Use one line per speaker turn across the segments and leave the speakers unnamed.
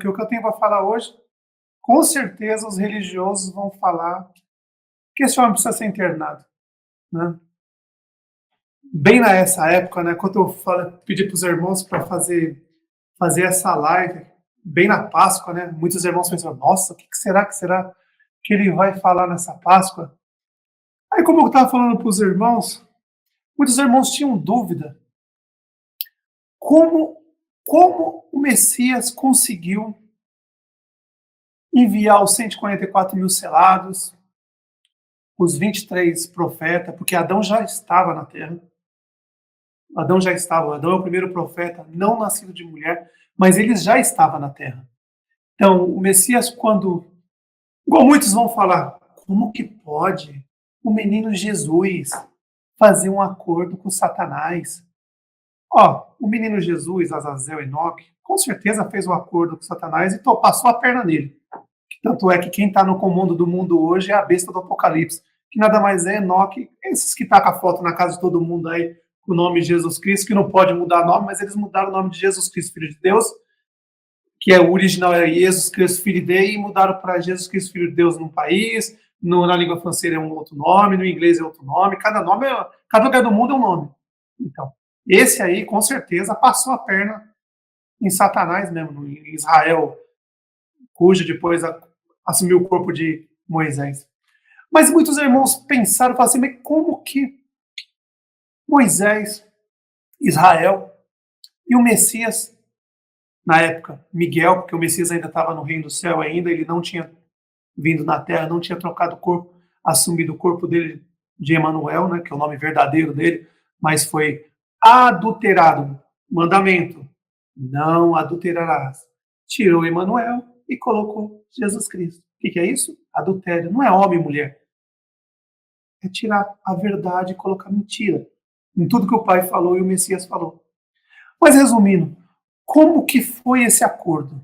porque o que eu tenho para falar hoje, com certeza os religiosos vão falar que esse homem precisa ser internado, né? Bem nessa época, né, quando eu pedi para os irmãos para fazer essa live, bem na Páscoa, né, muitos irmãos pensaram, nossa, o que será que ele vai falar nessa Páscoa? Aí, como eu estava falando para os irmãos, muitos irmãos tinham dúvida como, como o Messias conseguiu enviar os 144 mil selados, os 23 profetas, porque Adão já estava na terra. Adão é o primeiro profeta não nascido de mulher, mas ele já estava na terra. Então, o Messias, igual muitos vão falar, como que pode o menino Jesus fazer um acordo com Satanás? O menino Jesus, Azazel, Enoque, com certeza fez um acordo com Satanás e passou a perna nele. Tanto é que quem está no comando do mundo hoje é a besta do Apocalipse, que nada mais é Enoque, esses que tacam a foto na casa de todo mundo aí, com o nome de Jesus Cristo, que não pode mudar nome, mas eles mudaram o nome de Jesus Cristo, Filho de Deus, que é o original era Jesus Cristo, Filho de Deus, e mudaram para Jesus Cristo, Filho de Deus num país, na língua francesa é um outro nome, no inglês é outro nome, cada lugar do mundo é um nome. Então, esse aí, com certeza, passou a perna em Satanás mesmo, em Israel, cujo depois assumiu o corpo de Moisés. Mas muitos irmãos pensaram, falaram assim, mas como que Moisés, Israel e o Messias, na época, Miguel, porque o Messias ainda estava no reino do céu ainda, ele não tinha vindo na terra, não tinha trocado o corpo, assumido o corpo dele de Emanuel, né, que é o nome verdadeiro dele, mas foi adulterado, mandamento, não adulterarás. Tirou Emanuel e colocou Jesus Cristo. O que é isso? Adultério. Não é homem e mulher. É tirar a verdade e colocar mentira em tudo que o Pai falou e o Messias falou. Mas resumindo, como que foi esse acordo?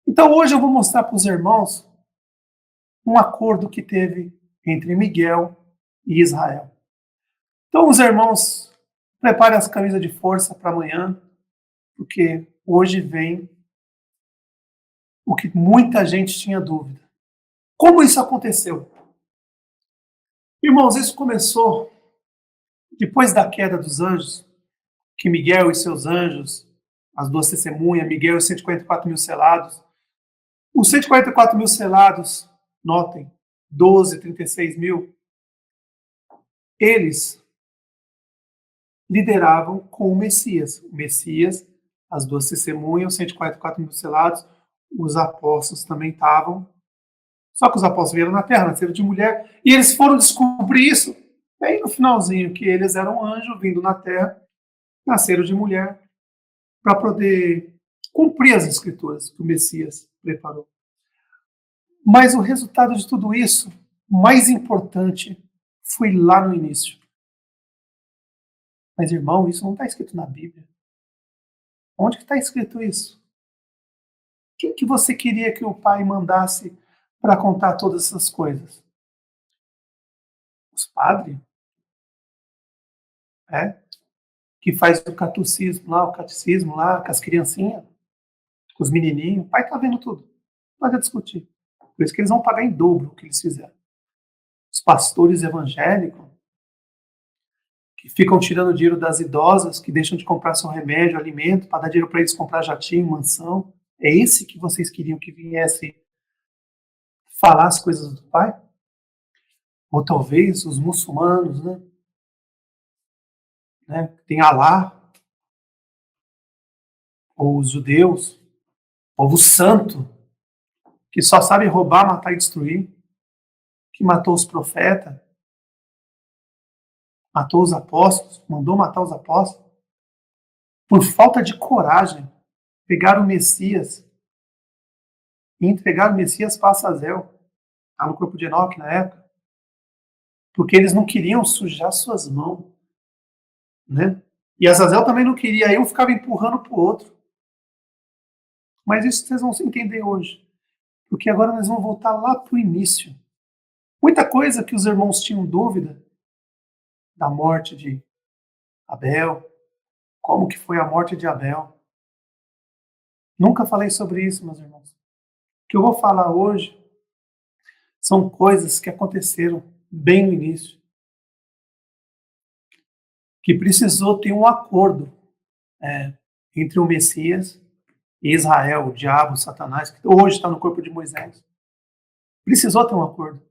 Então hoje eu vou mostrar para os irmãos um acordo que teve entre Miguel e Israel. Então os irmãos, preparem as camisas de força para amanhã, porque hoje vem o que muita gente tinha dúvida. Como isso aconteceu? Irmãos, isso começou depois da queda dos anjos, que Miguel e seus anjos, as duas testemunhas, Miguel e os 144 mil selados. Os 144 mil selados, notem, 12, 36 mil, eles lideravam com o Messias. O Messias, as duas testemunhas, os 144 mil selados, os apóstolos também estavam. Só que os apóstolos vieram na terra, nasceram de mulher, e eles foram descobrir isso bem no finalzinho, que eles eram anjos vindo na terra, nasceram de mulher, para poder cumprir as escrituras que o Messias preparou. Mas o resultado de tudo isso, mais importante, foi lá no início. Mas, irmão, isso não está escrito na Bíblia. Onde que está escrito isso? Quem que você queria que o pai mandasse para contar todas essas coisas? Os padres? Que faz o catecismo lá, com as criancinhas, com os menininhos. O pai está vendo tudo. Não vai discutir. Por isso que eles vão pagar em dobro o que eles fizeram. Os pastores evangélicos, que ficam tirando dinheiro das idosas, que deixam de comprar seu remédio, alimento, para dar dinheiro para eles comprar jatinho, mansão. É esse que vocês queriam que viesse falar as coisas do Pai? Ou talvez os muçulmanos, né? Tem Alá, ou os judeus, povo santo, que só sabe roubar, matar e destruir, que matou os profetas, matou os apóstolos, mandou matar os apóstolos, por falta de coragem, pegaram o Messias e entregaram o Messias para Azazel, lá no corpo de Enoque na época, porque eles não queriam sujar suas mãos, né? E Azazel também não queria, aí um ficava empurrando para o outro. Mas isso vocês vão entender hoje, porque agora nós vamos voltar lá para o início. Muita coisa que os irmãos tinham dúvida da morte de Abel, como que foi a morte de Abel. Nunca falei sobre isso, meus irmãos. O que eu vou falar hoje são coisas que aconteceram bem no início, que precisou ter um acordo entre o Messias e Israel, o diabo, Satanás, que hoje está no corpo de Moisés. Precisou ter um acordo.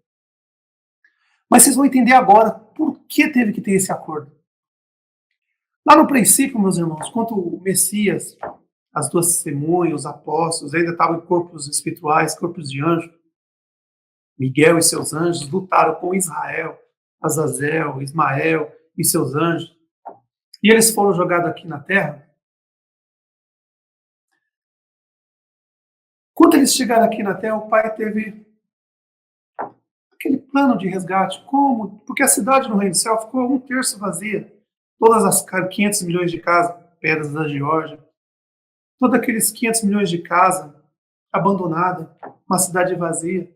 Mas vocês vão entender agora por que teve que ter esse acordo. Lá no princípio, meus irmãos, quando o Messias, as duas testemunhas, os apóstolos, ainda estavam em corpos espirituais, corpos de anjo, Miguel e seus anjos lutaram com Israel, Azazel, Ismael e seus anjos, e eles foram jogados aqui na terra. Quando eles chegaram aqui na terra, o pai teve aquele plano de resgate. Como? Porque a cidade no Reino do Céu ficou um terço vazia. Todas as 500 milhões de casas, pedras da Geórgia, todos aqueles 500 milhões de casas abandonadas, uma cidade vazia.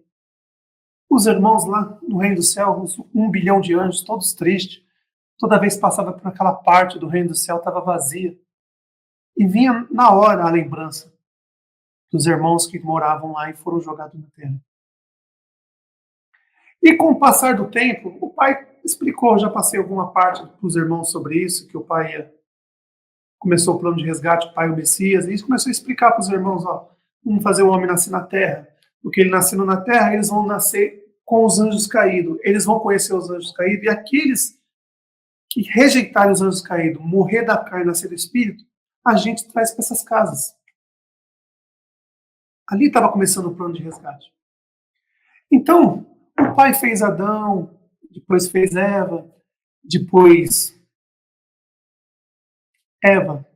Os irmãos lá no Reino do Céu, os 1 bilhão de anjos, todos tristes. Toda vez que passava por aquela parte do Reino do Céu, estava vazia. E vinha na hora a lembrança dos irmãos que moravam lá e foram jogados na terra. E com o passar do tempo, o pai explicou, já passei alguma parte para os irmãos sobre isso, que o pai começou o plano de resgate, o pai, o Messias, e isso começou a explicar para os irmãos, ó, vamos fazer o homem nascer na terra, porque ele nascendo na terra, eles vão nascer com os anjos caídos, eles vão conhecer os anjos caídos, e aqueles que rejeitarem os anjos caídos, morrer da carne e nascer do espírito, a gente traz para essas casas. Ali estava começando o plano de resgate. Então, o pai fez Adão, depois fez Eva, depois Eva.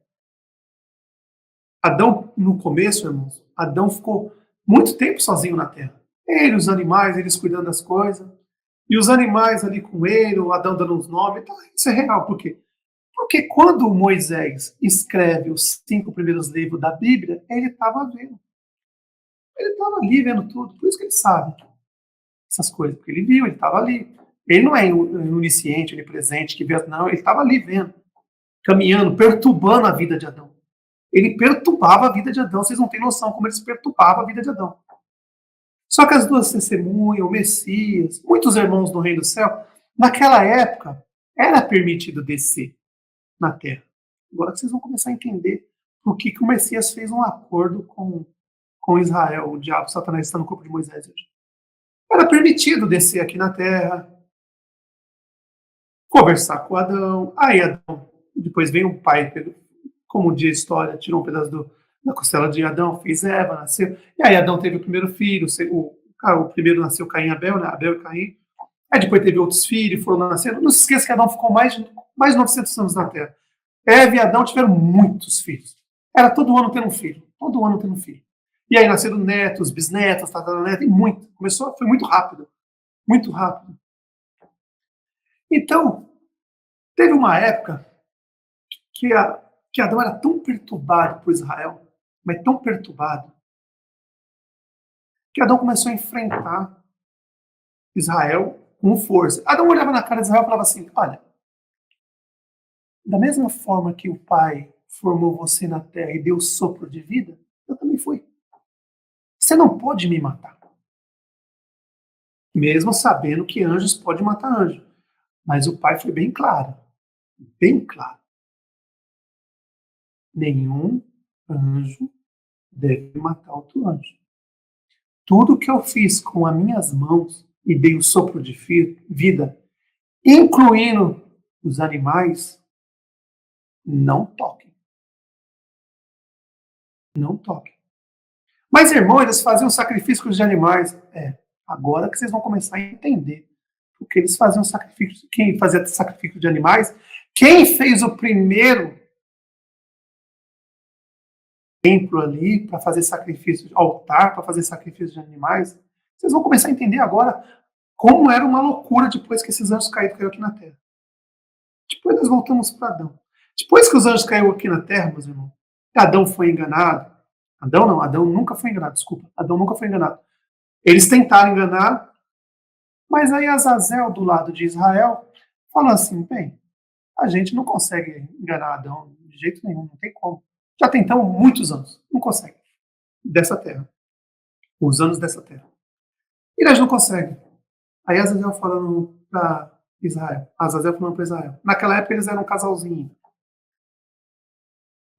Adão, no começo, irmãos, Adão ficou muito tempo sozinho na terra. Ele, os animais, eles cuidando das coisas. E os animais ali com ele, o Adão dando os nomes. Então, isso é real. Por quê? Porque quando Moisés escreve os 5 primeiros livros da Bíblia, ele estava vendo. Ele estava ali vendo tudo. Por isso que ele sabe essas coisas. Porque ele viu, ele estava ali. Ele não é onisciente, onipresente, que vê, não, ele estava ali vendo, caminhando, perturbando a vida de Adão. Ele perturbava a vida de Adão, vocês não têm noção como ele perturbava a vida de Adão. Só que as duas testemunhas, o Messias, muitos irmãos do Reino do Céu, naquela época, era permitido descer na terra. Agora vocês vão começar a entender por que o Messias fez um acordo com Israel, o diabo, Satanás está no corpo de Moisés hoje. Era permitido descer aqui na terra, conversar com Adão. Aí Adão, depois vem o pai, como diz a história, tirou um pedaço da costela de Adão, fez Eva, nasceu. E aí Adão teve o primeiro filho, o primeiro nasceu Caim e Abel, né? Abel e Caim. Aí depois teve outros filhos, foram nascendo. Não se esqueça que Adão ficou mais de 900 anos na terra. Eva e Adão tiveram muitos filhos. Era todo ano tendo um filho. Todo ano tendo um filho. E aí nasceram netos, bisnetos, tataranetos, e muito. Começou, foi muito rápido. Muito rápido. Então, teve uma época que Adão era tão perturbado por Israel, mas tão perturbado, que Adão começou a enfrentar Israel com força. Adão olhava na cara de Israel e falava assim, olha, da mesma forma que o Pai formou você na terra e deu sopro de vida, eu também fui. Você não pode me matar. Mesmo sabendo que anjos podem matar anjos. Mas o Pai foi bem claro. Bem claro. Nenhum anjo deve matar outro anjo. Tudo que eu fiz com as minhas mãos e dei o sopro de vida, incluindo os animais, não toquem. Não toquem. Mas, irmãos, eles faziam sacrifícios de animais. Agora que vocês vão começar a entender. Porque eles faziam sacrifício. Quem fazia sacrifício de animais? Quem fez o primeiro templo ali para fazer sacrifício, altar para fazer sacrifício de animais? Vocês vão começar a entender agora como era uma loucura depois que esses anjos caíram aqui na terra. Depois nós voltamos para Adão. Depois que os anjos caíram aqui na terra, meus irmãos, Adão foi enganado. Adão nunca foi enganado, desculpa. Adão nunca foi enganado. Eles tentaram enganar, mas aí Azazel, do lado de Israel, falou assim, bem, a gente não consegue enganar Adão de jeito nenhum, não tem como. Já tentamos muitos anos, não consegue. dessa terra, os anos dessa terra. E eles não conseguem. Aí Azazel falando para Israel, Azazel falando para Israel. Naquela época eles eram um casalzinho.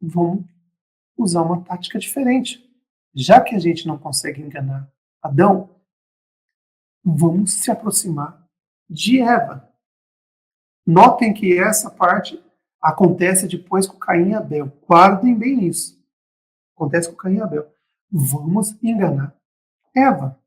Vamos usar uma tática diferente. Já que a gente não consegue enganar Adão, vamos se aproximar de Eva. Notem que essa parte acontece depois com Caim e Abel. Guardem bem isso. Acontece com Caim e Abel. Vamos enganar Eva.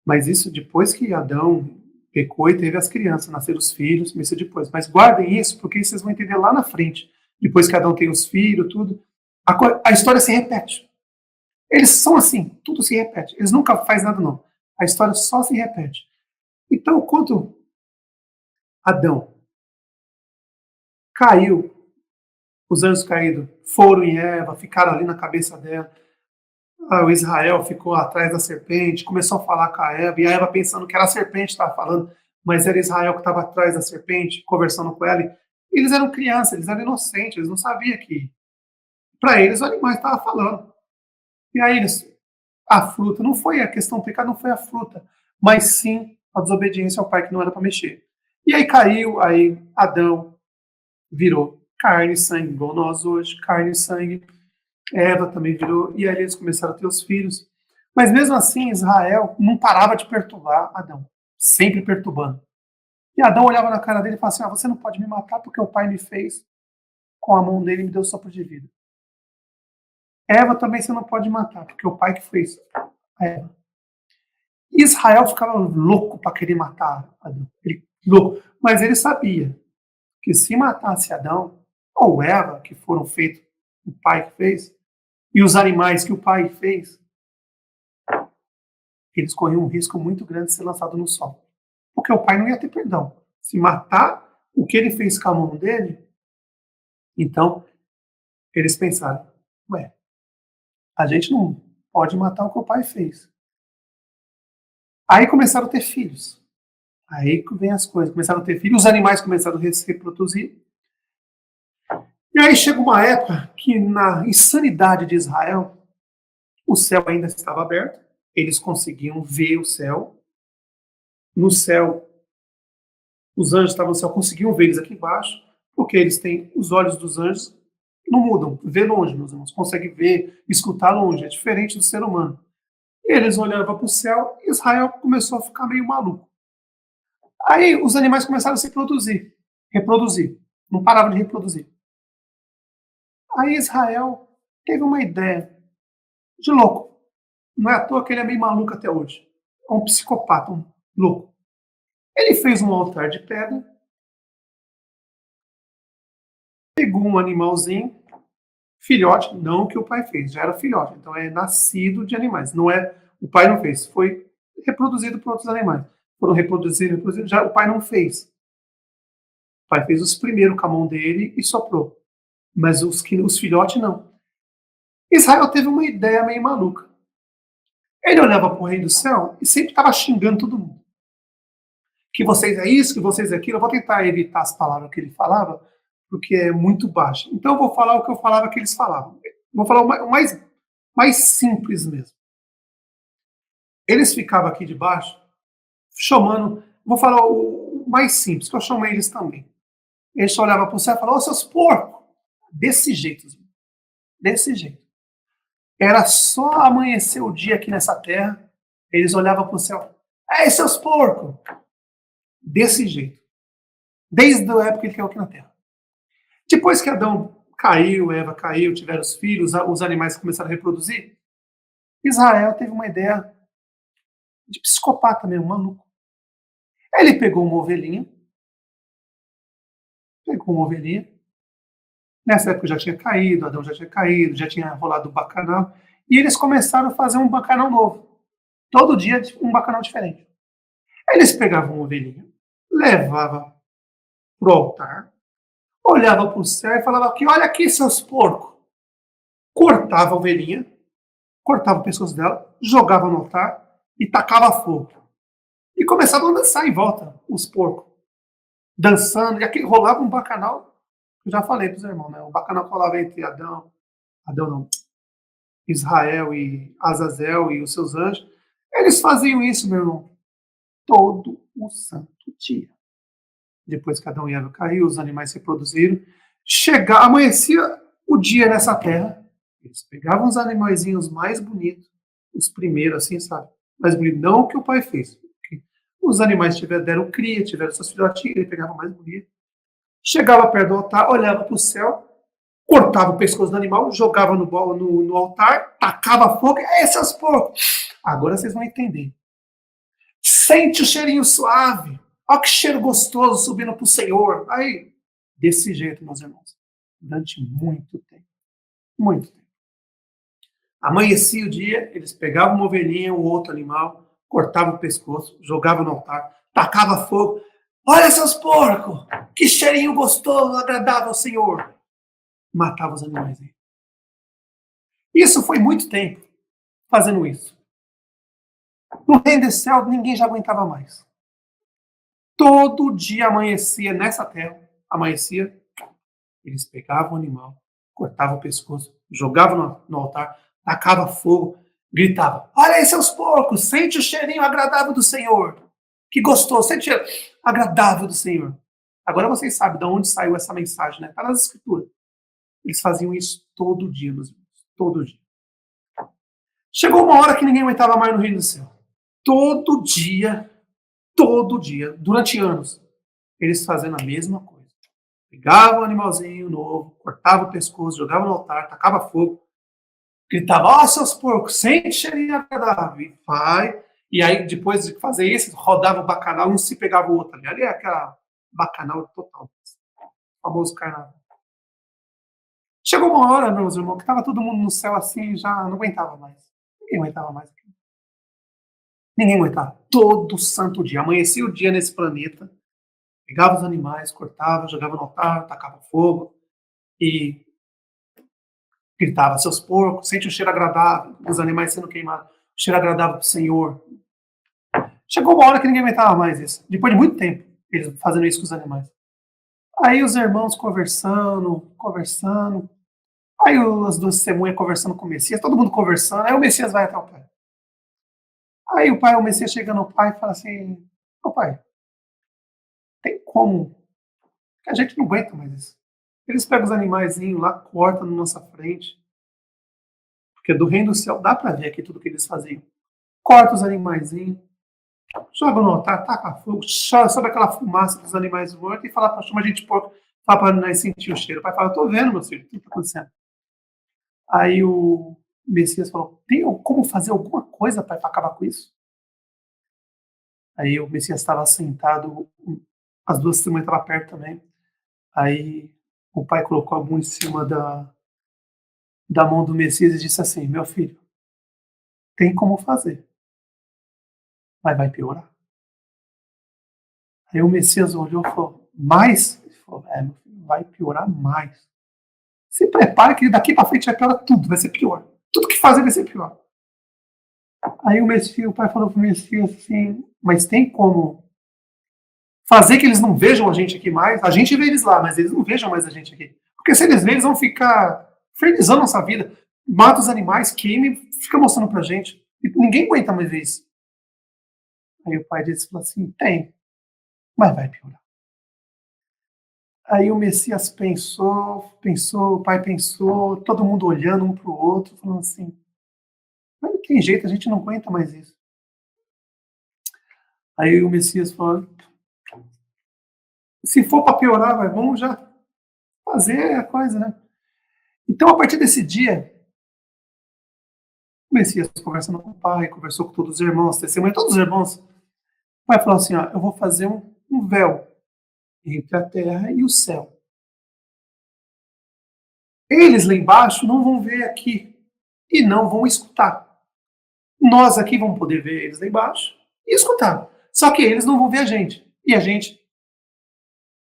Mas isso depois que Adão pecou e teve as crianças, nasceram os filhos, isso depois. Mas guardem isso, porque vocês vão entender lá na frente. Depois que Adão tem os filhos, tudo, a história se repete. Eles são assim, tudo se repete. Eles nunca fazem nada, não. A história só se repete. Então, quando Adão caiu, os anjos caídos foram em Eva, ficaram ali na cabeça dela. O Israel ficou atrás da serpente, começou a falar com a Eva, e a Eva pensando que era a serpente que estava falando, mas era Israel que estava atrás da serpente, conversando com ela. E eles eram crianças, eles eram inocentes, eles não sabiam que, para eles, o animal estava falando. E aí eles, a fruta, não foi a questão do pecado, não foi a fruta, mas sim a desobediência ao pai que não era para mexer. E aí caiu, aí Adão virou carne e sangue, igual nós hoje, carne e sangue. Eva também virou, e aí eles começaram a ter os filhos. Mas mesmo assim, Israel não parava de perturbar Adão, sempre perturbando. E Adão olhava na cara dele e falava assim: você não pode me matar porque o pai me fez com a mão dele e me deu sopro de vida. Eva também você não pode matar porque o pai que fez a Eva. Israel ficava louco para querer matar Adão, louco. Mas ele sabia que se matasse Adão ou Eva, que foram feitos o pai que fez, e os animais que o pai fez, eles corriam um risco muito grande de ser lançado no sol. Porque o pai não ia ter perdão. Se matar o que ele fez com a mão dele, então eles pensaram, a gente não pode matar o que o pai fez. Aí começaram a ter filhos. Aí vem as coisas, começaram a ter filhos, os animais começaram a se reproduzir. E aí chega uma época que, na insanidade de Israel, o céu ainda estava aberto, eles conseguiam ver o céu. No céu, os anjos estavam no céu, conseguiam ver eles aqui embaixo, porque eles têm os olhos dos anjos, não mudam, vê longe, meus irmãos, conseguem ver, escutar longe, é diferente do ser humano. Eles olhavam para o céu e Israel começou a ficar meio maluco. Aí os animais começaram a se reproduzir, não paravam de reproduzir. Aí Israel teve uma ideia de louco. Não é à toa que ele é meio maluco até hoje. É um psicopata, um louco. Ele fez um altar de pedra, pegou um animalzinho, filhote, não o que o pai fez, já era filhote, então é nascido de animais, não é, o pai não fez, foi reproduzido por outros animais. Foram reproduzidos, já o pai não fez. O pai fez os primeiros com a mão dele e soprou, mas os filhotes não. Israel teve uma ideia meio maluca. Ele olhava para o rei do céu e sempre estava xingando todo mundo. Que vocês é isso, que vocês é aquilo. Eu vou tentar evitar as palavras que ele falava, porque é muito baixo. Então eu vou falar o que eu falava que eles falavam. Vou falar o mais simples mesmo. Eles ficavam aqui debaixo, chamando, vou falar o mais simples, que eu chamei eles também. Eles olhavam para o céu e falavam: ô seus porcos! Desse jeito, desse jeito. Era só amanhecer o dia aqui nessa terra, eles olhavam para o céu: ei, seus porcos! Desse jeito. Desde a época que ele caiu aqui na terra. Depois que Adão caiu, Eva caiu, tiveram os filhos, os animais começaram a reproduzir, Israel teve uma ideia de psicopata mesmo, maluco. Ele pegou uma ovelhinha, nessa época já tinha caído, Adão já tinha caído, já tinha rolado o bacanal, e eles começaram a fazer um bacanal novo. Todo dia um bacanal diferente. Eles pegavam uma ovelhinha, levavam para o altar, olhava para o céu e falava que olha aqui, seus porcos. Cortava a ovelhinha, cortava o pescoço dela, jogava no altar e tacava fogo. E começavam a dançar em volta, os porcos. Dançando, e aqui rolava um bacanal. Eu já falei para os irmãos, né? O bacanal rolava entre Adão, Adão não, Israel e Azazel e os seus anjos, eles faziam isso, meu irmão, todo o santo dia. Depois que Adão e Eva caiu, os animais se reproduziram, amanhecia o dia nessa terra, eles pegavam os animaizinhos mais bonitos, os primeiros, assim, sabe? Mais bonito, não o que o pai fez. Os animais deram cria, tiveram seus filhotinhos, ele pegava o mais bonito, chegava perto do altar, olhava para o céu, cortava o pescoço do animal, jogava no altar, tacava fogo, seus porcos! Agora vocês vão entender. Sente o cheirinho suave. Olha que cheiro gostoso subindo para o Senhor. Aí, desse jeito, meus irmãos, durante muito tempo. Muito tempo. Amanhecia o dia, eles pegavam uma ovelhinha, um outro animal, cortavam o pescoço, jogavam no altar, tacava fogo. Olha, seus porcos! Que cheirinho gostoso, agradável ao Senhor. Matava os animais aí. Isso foi muito tempo fazendo isso. No reino desse céu, ninguém já aguentava mais. Todo dia amanhecia nessa terra, amanhecia, eles pegavam o animal, cortavam o pescoço, jogavam no altar, tacavam fogo, gritavam: olha aí, seus porcos, sente o cheirinho agradável do Senhor. Que gostoso, sente o cheiro agradável do Senhor. Agora vocês sabem de onde saiu essa mensagem, né? Está nas Escrituras. Eles faziam isso todo dia, meus irmãos, todo dia. Chegou uma hora que ninguém aguentava mais no reino do céu. Todo dia, durante anos, eles fazendo a mesma coisa. Pegava o animalzinho novo, cortava o pescoço, jogava no altar, tacava fogo, gritava: ó, seus porcos, sente cheirinho agradável. E vai. E aí, depois de fazer isso, rodava o bacanal, um se pegava o outro ali. Ali é aquela bacanal total. O famoso carnaval. Chegou uma hora, meus irmãos, que estava todo mundo no céu assim, já não aguentava mais. Ninguém aguentava mais. Ninguém aguentava. Todo santo dia. Amanhecia o dia nesse planeta, pegava os animais, cortava, jogava no altar, tacava fogo e gritava: seus porcos, sente o cheiro agradável dos animais sendo queimados, o cheiro agradável do Senhor. Chegou uma hora que ninguém aguentava mais isso. Depois de muito tempo, eles fazendo isso com os animais. Aí os irmãos conversando. Aí as duas testemunhas conversando com o Messias, todo mundo conversando. Aí o Messias vai até o pai. Aí o Messias chega no pai e fala assim: ô pai, tem como? Que a gente não aguenta mais isso. Eles pegam os animaizinhos lá, cortam na nossa frente. Porque do reino do céu dá para ver aqui tudo que eles faziam. Corta os animaizinhos, joga no altar, taca fogo, sobe aquela fumaça dos animais mortos e fala para chama a gente porco, fala para nós sentir o cheiro. O pai fala: tô vendo, meu filho, o que está acontecendo? Aí o Messias falou: tem como fazer alguma coisa, pai, para acabar com isso? Aí o Messias estava sentado, as duas testemunhas estavam perto também. Aí o pai colocou a mão em cima da mão do Messias e disse assim: meu filho, tem como fazer, mas vai piorar. Aí o Messias olhou e falou: mais? Ele falou: meu filho, vai piorar mais. Se prepare que daqui para frente vai piorar tudo, vai ser pior. Tudo que fazer vai ser pior. Aí o pai falou pro Messias assim: mas tem como fazer que eles não vejam a gente aqui mais? A gente vê eles lá, mas eles não vejam mais a gente aqui. Porque se eles verem, eles vão ficar infernizando nossa vida. Mata os animais, queima e fica mostrando pra gente. E ninguém aguenta mais ver isso. Aí o pai disse assim: tem, mas vai piorar. Aí o Messias pensou, o pai pensou, todo mundo olhando um para o outro, falando assim: mas não tem jeito, a gente não aguenta mais isso. Aí o Messias falou: se for para piorar, vamos já fazer a coisa, né? Então, a partir desse dia, o Messias conversando com o pai, conversou com todos os irmãos, testemunha todos os irmãos. O pai falou assim: ó, eu vou fazer um véu entre a terra e o céu. Eles lá embaixo não vão ver aqui e não vão escutar. Nós aqui vamos poder ver eles lá embaixo e escutar. Só que eles não vão ver a gente. E a gente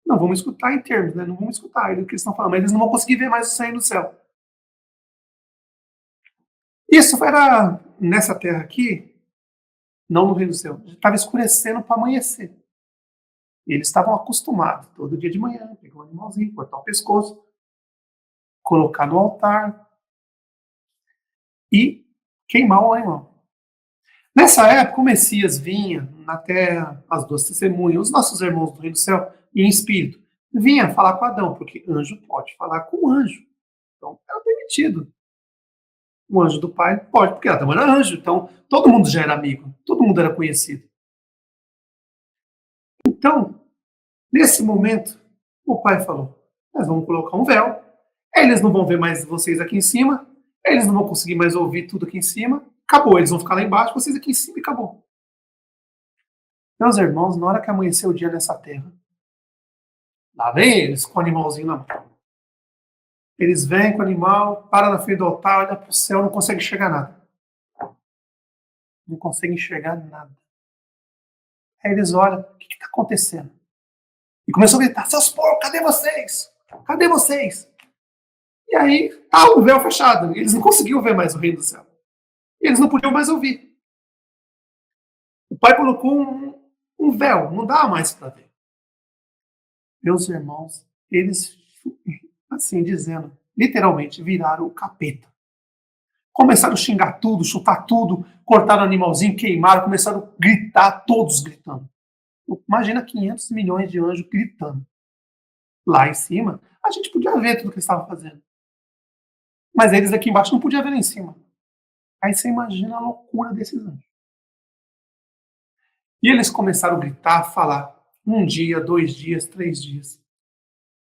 não vamos escutar em termos, né? Não vamos escutar o que eles estão falando, mas eles não vão conseguir ver mais o sangue no céu. Isso era nessa terra aqui, não no reino do céu. Estava escurecendo para amanhecer. E eles estavam acostumados, todo dia de manhã, pegar um animalzinho, cortar o pescoço, colocar no altar, e queimar o animal. Nessa época, o Messias vinha na terra, as duas testemunhas, os nossos irmãos do reino do céu, e em espírito, vinha falar com Adão, porque anjo pode falar com anjo. Então, era permitido. O anjo do pai pode, porque Adão era anjo, então todo mundo já era amigo, todo mundo era conhecido. Então, nesse momento, o pai falou: nós vamos colocar um véu, eles não vão ver mais vocês aqui em cima, eles não vão conseguir mais ouvir tudo aqui em cima, acabou, eles vão ficar lá embaixo, vocês aqui em cima e acabou. Meus irmãos, na hora que amanheceu o dia nessa terra, lá vem eles com o animalzinho na mão. Eles vêm com o animal, param na frente do altar, olham para o céu, não conseguem enxergar nada. Não conseguem enxergar nada. Aí eles olham, o que está acontecendo? E começou a gritar: seus porcos, cadê vocês? Cadê vocês? E aí, o véu fechado. Eles não conseguiam ver mais o reino do céu. E eles não podiam mais ouvir. O pai colocou um véu, não dá mais para ver. Meus irmãos, eles, assim dizendo, literalmente viraram o capeta. Começaram a xingar tudo, chutar tudo, cortaram o animalzinho, queimaram, começaram a gritar, todos gritando. Imagina 500 milhões de anjos gritando. Lá em cima, a gente podia ver tudo o que eles estavam fazendo. Mas eles aqui embaixo não podiam ver lá em cima. Aí você imagina a loucura desses anjos. E eles começaram a gritar, a falar. 1 dia, 2 dias, 3 dias.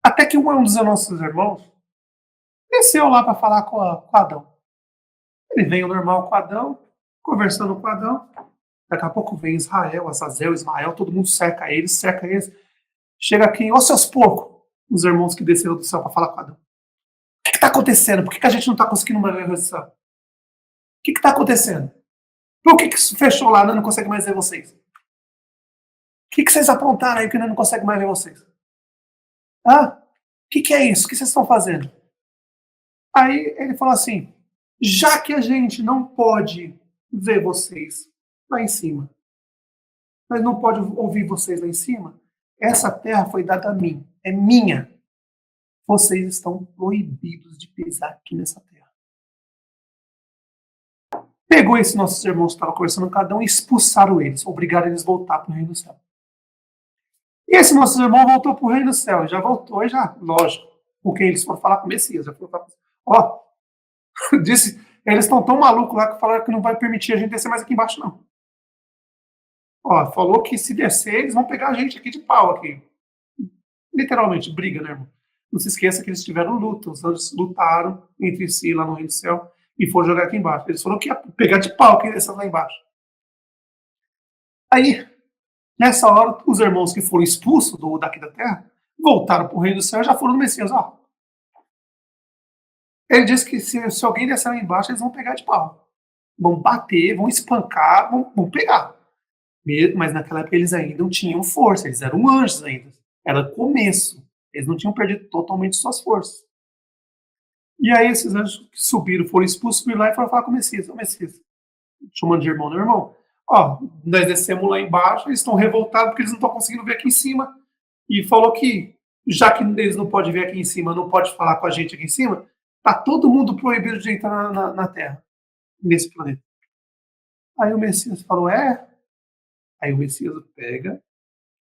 Até que um dos nossos irmãos desceu lá para falar com Adão. Ele veio normal com Adão, conversando com Adão. Daqui a pouco vem Israel, Azazel, Ismael, todo mundo cerca eles, cerca eles. Chega aqui, ó seus porcos, os irmãos que desceram do céu para falar com Adão. O que está acontecendo? Por que a gente não está conseguindo uma resolução? O que está acontecendo? Por que isso fechou lá, não consegue mais ver vocês? O que vocês aprontaram aí que não consegue mais ver vocês? O que é isso? O que vocês estão fazendo? Aí ele falou assim: já que a gente não pode ver vocês lá em cima, mas não pode ouvir vocês lá em cima, essa terra foi dada a mim, é minha. Vocês estão proibidos de pisar aqui nessa terra. Pegou esses nossos irmãos que estavam conversando com Adão e expulsaram eles, obrigaram eles a voltar para o reino do céu. E esse nosso irmão voltou para o reino do céu, já voltou, já, lógico, porque eles foram falar com o Messias, já foram falar com disse, eles estão tão malucos lá que falaram que não vai permitir a gente descer mais aqui embaixo, não. Falou que se descer, eles vão pegar a gente aqui de pau aqui. Literalmente, briga, né, irmão? Não se esqueça que eles tiveram luta, os anjos lutaram entre si lá no reino do céu e foram jogar aqui embaixo. Eles falaram que ia pegar de pau quem descer lá embaixo. Aí, nessa hora, os irmãos que foram expulsos daqui da terra voltaram para o reino do céu e já foram no Messias. Ele disse que se alguém descer lá embaixo, eles vão pegar de pau. Vão bater, vão espancar, vão pegar. Mas naquela época eles ainda não tinham força, eles eram anjos ainda. Era começo. Eles não tinham perdido totalmente suas forças. E aí esses anjos que subiram, foram expulsos, subiram lá e foram falar com o Messias. O Messias, chamando de irmão, meu irmão, nós descemos lá embaixo, eles estão revoltados porque eles não estão conseguindo ver aqui em cima. E falou que, já que eles não podem ver aqui em cima, não pode falar com a gente aqui em cima, tá todo mundo proibido de entrar na Terra, nesse planeta. Aí o Messias falou, Aí o Messias pega,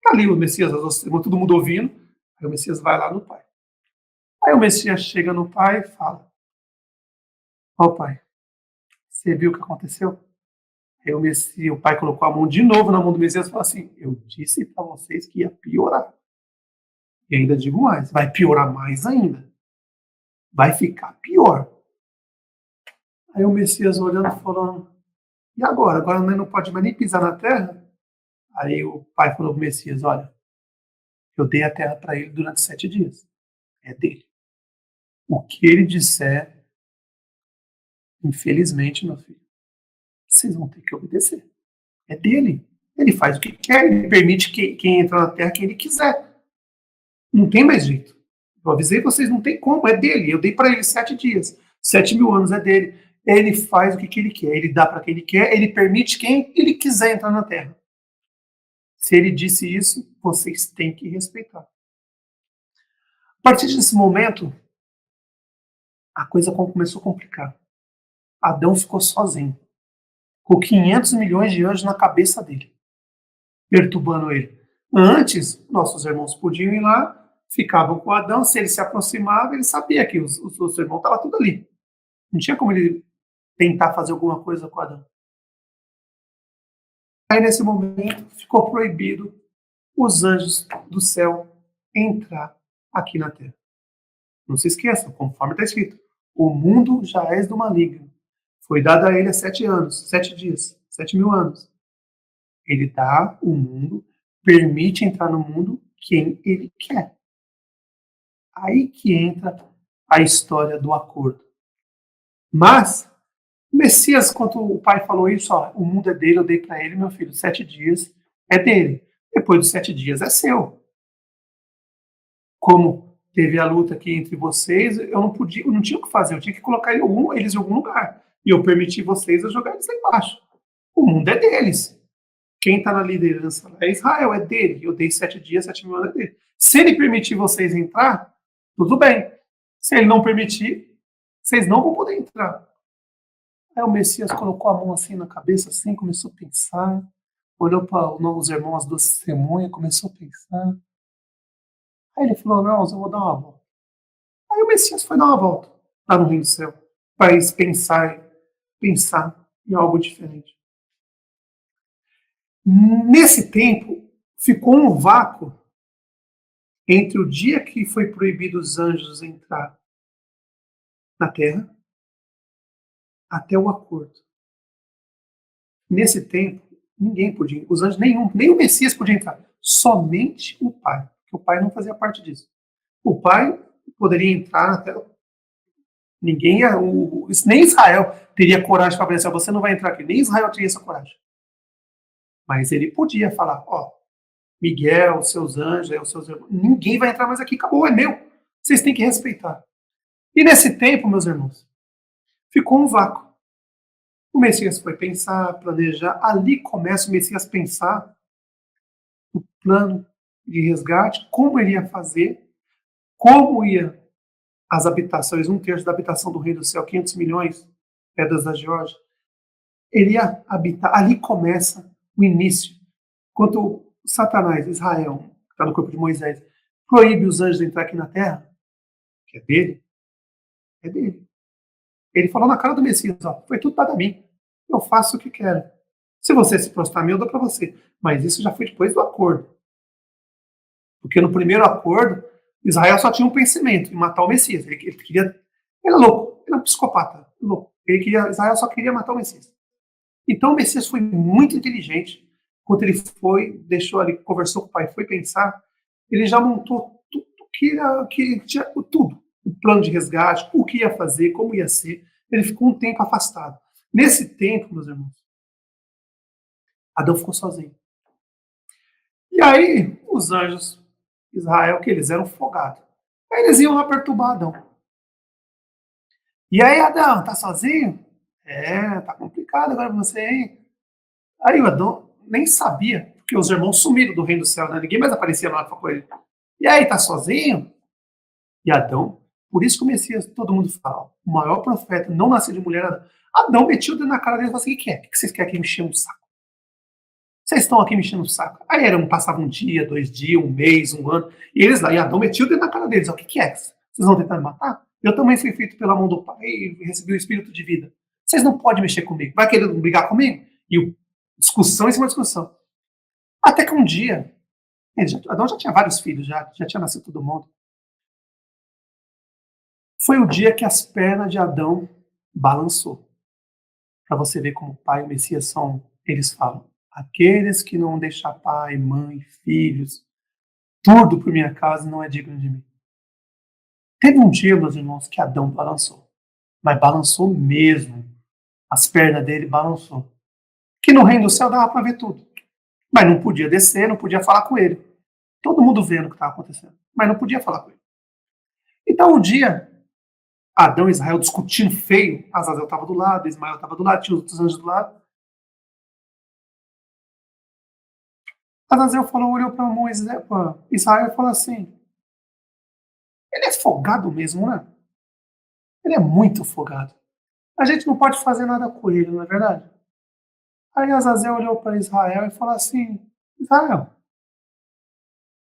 tá ali o Messias, todo mundo ouvindo, aí o Messias vai lá no Pai. Aí o Messias chega no Pai e fala, Pai, você viu o que aconteceu? Aí o Pai colocou a mão de novo na mão do Messias e falou assim, eu disse para vocês que ia piorar. E ainda digo mais, vai piorar mais ainda. Vai ficar pior. Aí o Messias olhando e falando, e agora? Agora não pode mais nem pisar na terra? Aí o Pai falou pro Messias, olha, eu dei a terra para ele durante 7 dias. É dele. O que ele disser, infelizmente, meu filho, vocês vão ter que obedecer. É dele. Ele faz o que quer, ele permite quem entra na terra quem ele quiser. Não tem mais jeito. Eu avisei vocês, não tem como, é dele. Eu dei para ele 7 dias. 7.000 anos é dele. Ele faz o que ele quer, ele dá para quem ele quer, ele permite quem ele quiser entrar na terra. Se ele disse isso, vocês têm que respeitar. A partir desse momento, a coisa começou a complicar. Adão ficou sozinho, com 500 milhões de anjos na cabeça dele, perturbando ele. Antes, nossos irmãos podiam ir lá, ficavam com Adão, se ele se aproximava, ele sabia que os outros irmãos estavam tudo ali. Não tinha como ele tentar fazer alguma coisa com Adão. Aí, nesse momento, ficou proibido os anjos do céu entrar aqui na terra. Não se esqueçam, conforme está escrito, o mundo já és do maligno. Foi dado a ele há 7 anos, 7 dias, 7.000 anos. Ele dá o mundo, permite entrar no mundo quem ele quer. Aí que entra a história do acordo. Mas, o Messias, quando o pai falou isso, ó, o mundo é dele, eu dei para ele, meu filho, 7 dias é dele. Depois dos 7 dias é seu. Como teve a luta aqui entre vocês, eu não tinha o que fazer, eu tinha que colocar eles em algum lugar. E eu permiti vocês a jogar eles lá embaixo. O mundo é deles. Quem está na liderança é Israel, é dele. Eu dei 7 dias, 7.000 anos é dele. Se ele permitir vocês entrar, tudo bem. Se ele não permitir, vocês não vão poder entrar. Aí o Messias colocou a mão assim na cabeça, assim, começou a pensar, olhou para os irmãos, as duas testemunhas, começou a pensar. Aí ele falou, não, eu vou dar uma volta. Aí o Messias foi dar uma volta lá no Reino do Céu, para pensar em algo diferente. Nesse tempo, ficou um vácuo entre o dia que foi proibido os anjos entrar na Terra até o acordo. Nesse tempo, ninguém podia, os anjos nem o Messias podia entrar, somente o Pai, porque o Pai não fazia parte disso. O Pai poderia entrar na Terra, nem Israel teria coragem para aparecer, você não vai entrar aqui, nem Israel teria essa coragem. Mas ele podia falar, ó, Miguel, seus anjos, os seus irmãos, ninguém vai entrar mais aqui, acabou, é meu. Vocês têm que respeitar. E nesse tempo, meus irmãos, ficou um vácuo. O Messias foi pensar, planejar, ali começa o Messias pensar o plano de resgate, como ele ia fazer, como ia as habitações, 1/3 da habitação do Reino do Céu, 500 milhões, pedras da Geórgia, ele ia habitar, ali começa o início. Quando Satanás, Israel, que está no corpo de Moisés, proíbe os anjos de entrar aqui na terra, que é dele, é dele. Ele falou na cara do Messias, ó, foi tudo dado a mim. Eu faço o que quero. Se você se prostrar a mim, eu dou para você. Mas isso já foi depois do acordo. Porque no primeiro acordo, Israel só tinha um pensamento, em matar o Messias. Ele queria... Ele é louco, ele é um psicopata, louco. Israel só queria matar o Messias. Então o Messias foi muito inteligente. Quando ele foi, deixou ali, conversou com o pai, foi pensar, ele já montou tudo que tinha, tudo. O plano de resgate, o que ia fazer, como ia ser. Ele ficou um tempo afastado. Nesse tempo, meus irmãos, Adão ficou sozinho. E aí, os anjos de Israel, que eles eram folgados. Aí eles iam lá perturbar Adão. E aí, Adão, tá sozinho? É, tá complicado agora pra você, hein? Aí o Adão nem sabia, porque os irmãos sumiram do reino do céu, né? Ninguém mais aparecia lá com ele. E aí, tá sozinho? E Adão, por isso que o Messias, todo mundo fala, o maior profeta, não nasceu de mulher, Adão metiu o dedo na cara dele e falou assim, o que é? O que vocês querem que me encher um saco? Vocês estão aqui me enchendo o saco. Aí passava um dia, 2 dias, um mês, um ano, e eles lá, e Adão metia o dedo na cara deles, o que é? Vocês vão tentar me matar? Eu também fui feito pela mão do Pai e recebi o Espírito de vida. Vocês não podem mexer comigo. Vai querer brigar comigo? E discussão em cima de discussão. Até que um dia, Adão já tinha vários filhos, já tinha nascido todo mundo. Foi o dia que as pernas de Adão balançou. Para você ver como o Pai e o Messias são, eles falam, aqueles que não deixam pai, mãe, filhos, tudo por minha causa não é digno de mim. Teve um dia, meus irmãos, que Adão balançou. Mas balançou mesmo. As pernas dele balançou. Que no reino do céu dava para ver tudo. Mas não podia descer, não podia falar com ele. Todo mundo vendo o que estava acontecendo. Mas não podia falar com ele. Então um dia, Adão e Israel discutindo feio. Azazel estava do lado, Ismael estava do lado, tinha os outros anjos do lado. Azazel olhou para Moisés, para Israel e falou assim, ele é folgado mesmo, né? Ele é muito folgado. a gente não pode fazer nada com ele, não é verdade? Aí Azazel olhou para Israel e falou assim: Israel,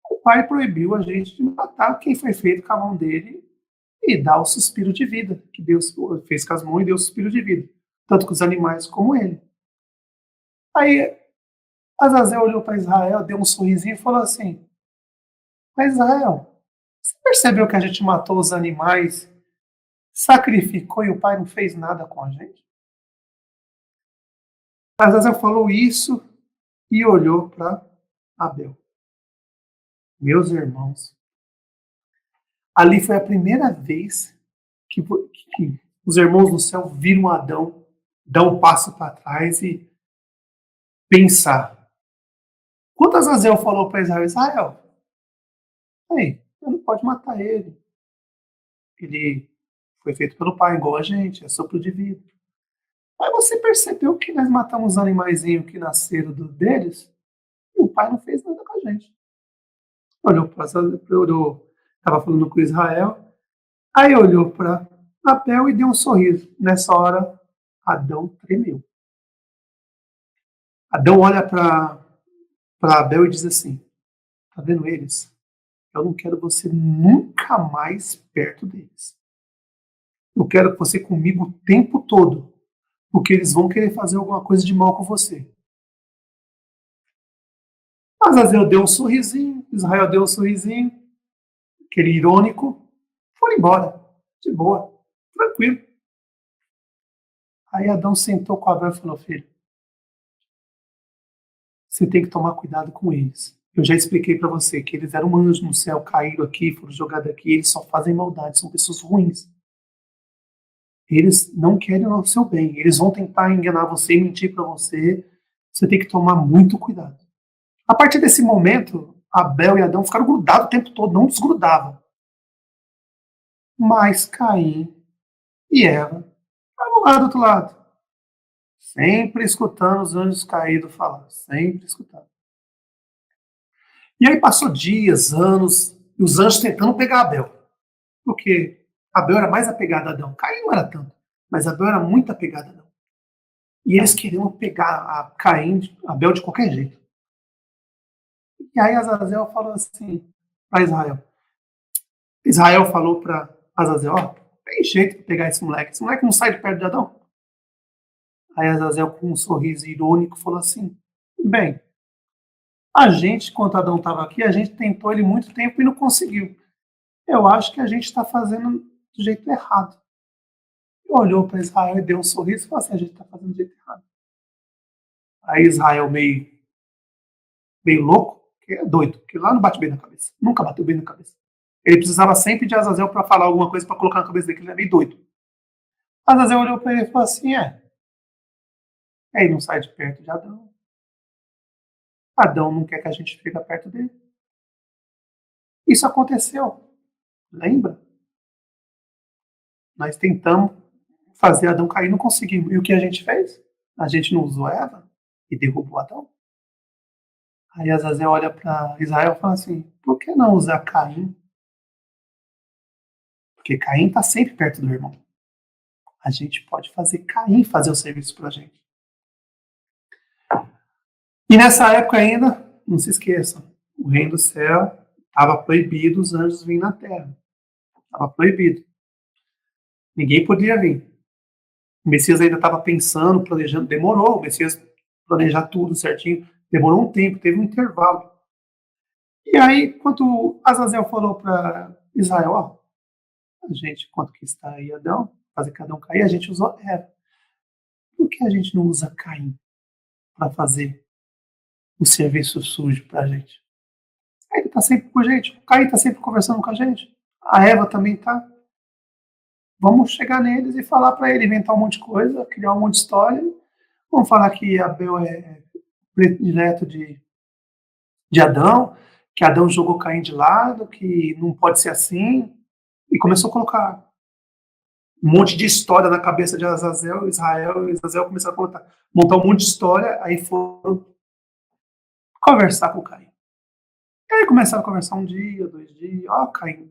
o pai proibiu a gente de matar quem foi feito com a mão dele e dar o suspiro de vida, que Deus fez com as mãos e deu o suspiro de vida, tanto com os animais como ele. Aí Azazel olhou para Israel, deu um sorrisinho e falou assim: Mas Israel, você percebeu que a gente matou os animais, sacrificou e o pai não fez nada com a gente? Azazel falou isso e olhou para Abel. Meus irmãos, ali foi a primeira vez que os irmãos do céu viram Adão dar um passo para trás e pensar. Quando Azazel falou para Israel, Israel, aí, você não pode matar ele. Ele foi feito pelo pai, igual a gente, é sopro de vida. Aí você percebeu que nós matamos os animaizinhos que nasceram deles e o pai não fez nada com a gente. Olhou para olhou, estava falando com Israel, aí olhou para Abel e deu um sorriso. Nessa hora, Adão tremeu. Adão olha para Abel e diz assim: tá vendo eles? Eu não quero você nunca mais perto deles. Eu quero você comigo o tempo todo, porque eles vão querer fazer alguma coisa de mal com você. Azazel deu um sorrisinho, Israel deu um sorrisinho, aquele irônico, foram embora, de boa, tranquilo. Aí Adão sentou com Abel e falou: filho, você tem que tomar cuidado com eles. Eu já expliquei para você que eles eram anjos no céu, caíram aqui, foram jogados aqui, eles só fazem maldade, são pessoas ruins. Eles não querem o seu bem, eles vão tentar enganar você e mentir para você. Você tem que tomar muito cuidado. A partir desse momento, Abel e Adão ficaram grudados o tempo todo, não desgrudavam. Mas Caim e Eva estavam lá do outro lado, sempre escutando os anjos caídos falar, sempre escutando. E aí passou dias, anos, e os anjos tentando pegar Abel. Porque Abel era mais apegado a Adão. Caim não era tanto, mas Abel era muito apegado a Adão. E eles queriam pegar a Caim, Abel de qualquer jeito. E aí Azazel falou assim para Israel. Israel falou para Azazel, ó, tem jeito de pegar esse moleque não sai de perto de Adão. Aí Azazel, com um sorriso irônico, falou assim, bem, a gente, quando Adão estava aqui, a gente tentou ele muito tempo e não conseguiu. Eu acho que a gente está fazendo do jeito errado. Olhou para Israel e deu um sorriso e falou assim, a gente está fazendo do jeito errado. Aí Israel, meio louco, que é doido, que lá não bate bem na cabeça. Nunca bateu bem na cabeça. Ele precisava sempre de Azazel para falar alguma coisa para colocar na cabeça dele, que ele é meio doido. Azazel olhou para ele e falou assim, aí não sai de perto de Adão. Adão não quer que a gente fique perto dele. Isso aconteceu, lembra? Nós tentamos fazer Adão cair, não conseguimos. E o que a gente fez? A gente não usou Eva e derrubou Adão. Aí Azazel olha para Israel e fala assim, por que não usar Caim? Porque Caim está sempre perto do irmão. A gente pode fazer Caim fazer o serviço para a gente. E nessa época ainda, não se esqueçam, o reino do céu estava proibido os anjos virem na terra. Estava proibido. Ninguém podia vir. O Messias ainda estava pensando, planejando, demorou o Messias planejar tudo certinho, demorou um tempo, teve um intervalo. E aí, quando Azazel falou para Israel, ó, a gente, quanto que está aí Adão, fazer cada um cair, a gente usou Eva. Por que a gente não usa Caim para fazer o serviço sujo para a gente? Ele está sempre com a gente, o Caim está sempre conversando com a gente, a Eva também está. Vamos chegar neles e falar para ele, inventar um monte de coisa, criar um monte de história. Vamos falar que Abel é predileto de Adão, que Adão jogou Caim de lado, que não pode ser assim. E começou a colocar um monte de história na cabeça de Azazel, Israel, e Azazel começou a montar um monte de história, aí foram conversar com Caim. E aí começaram a conversar um dia, 2 dias, Caim,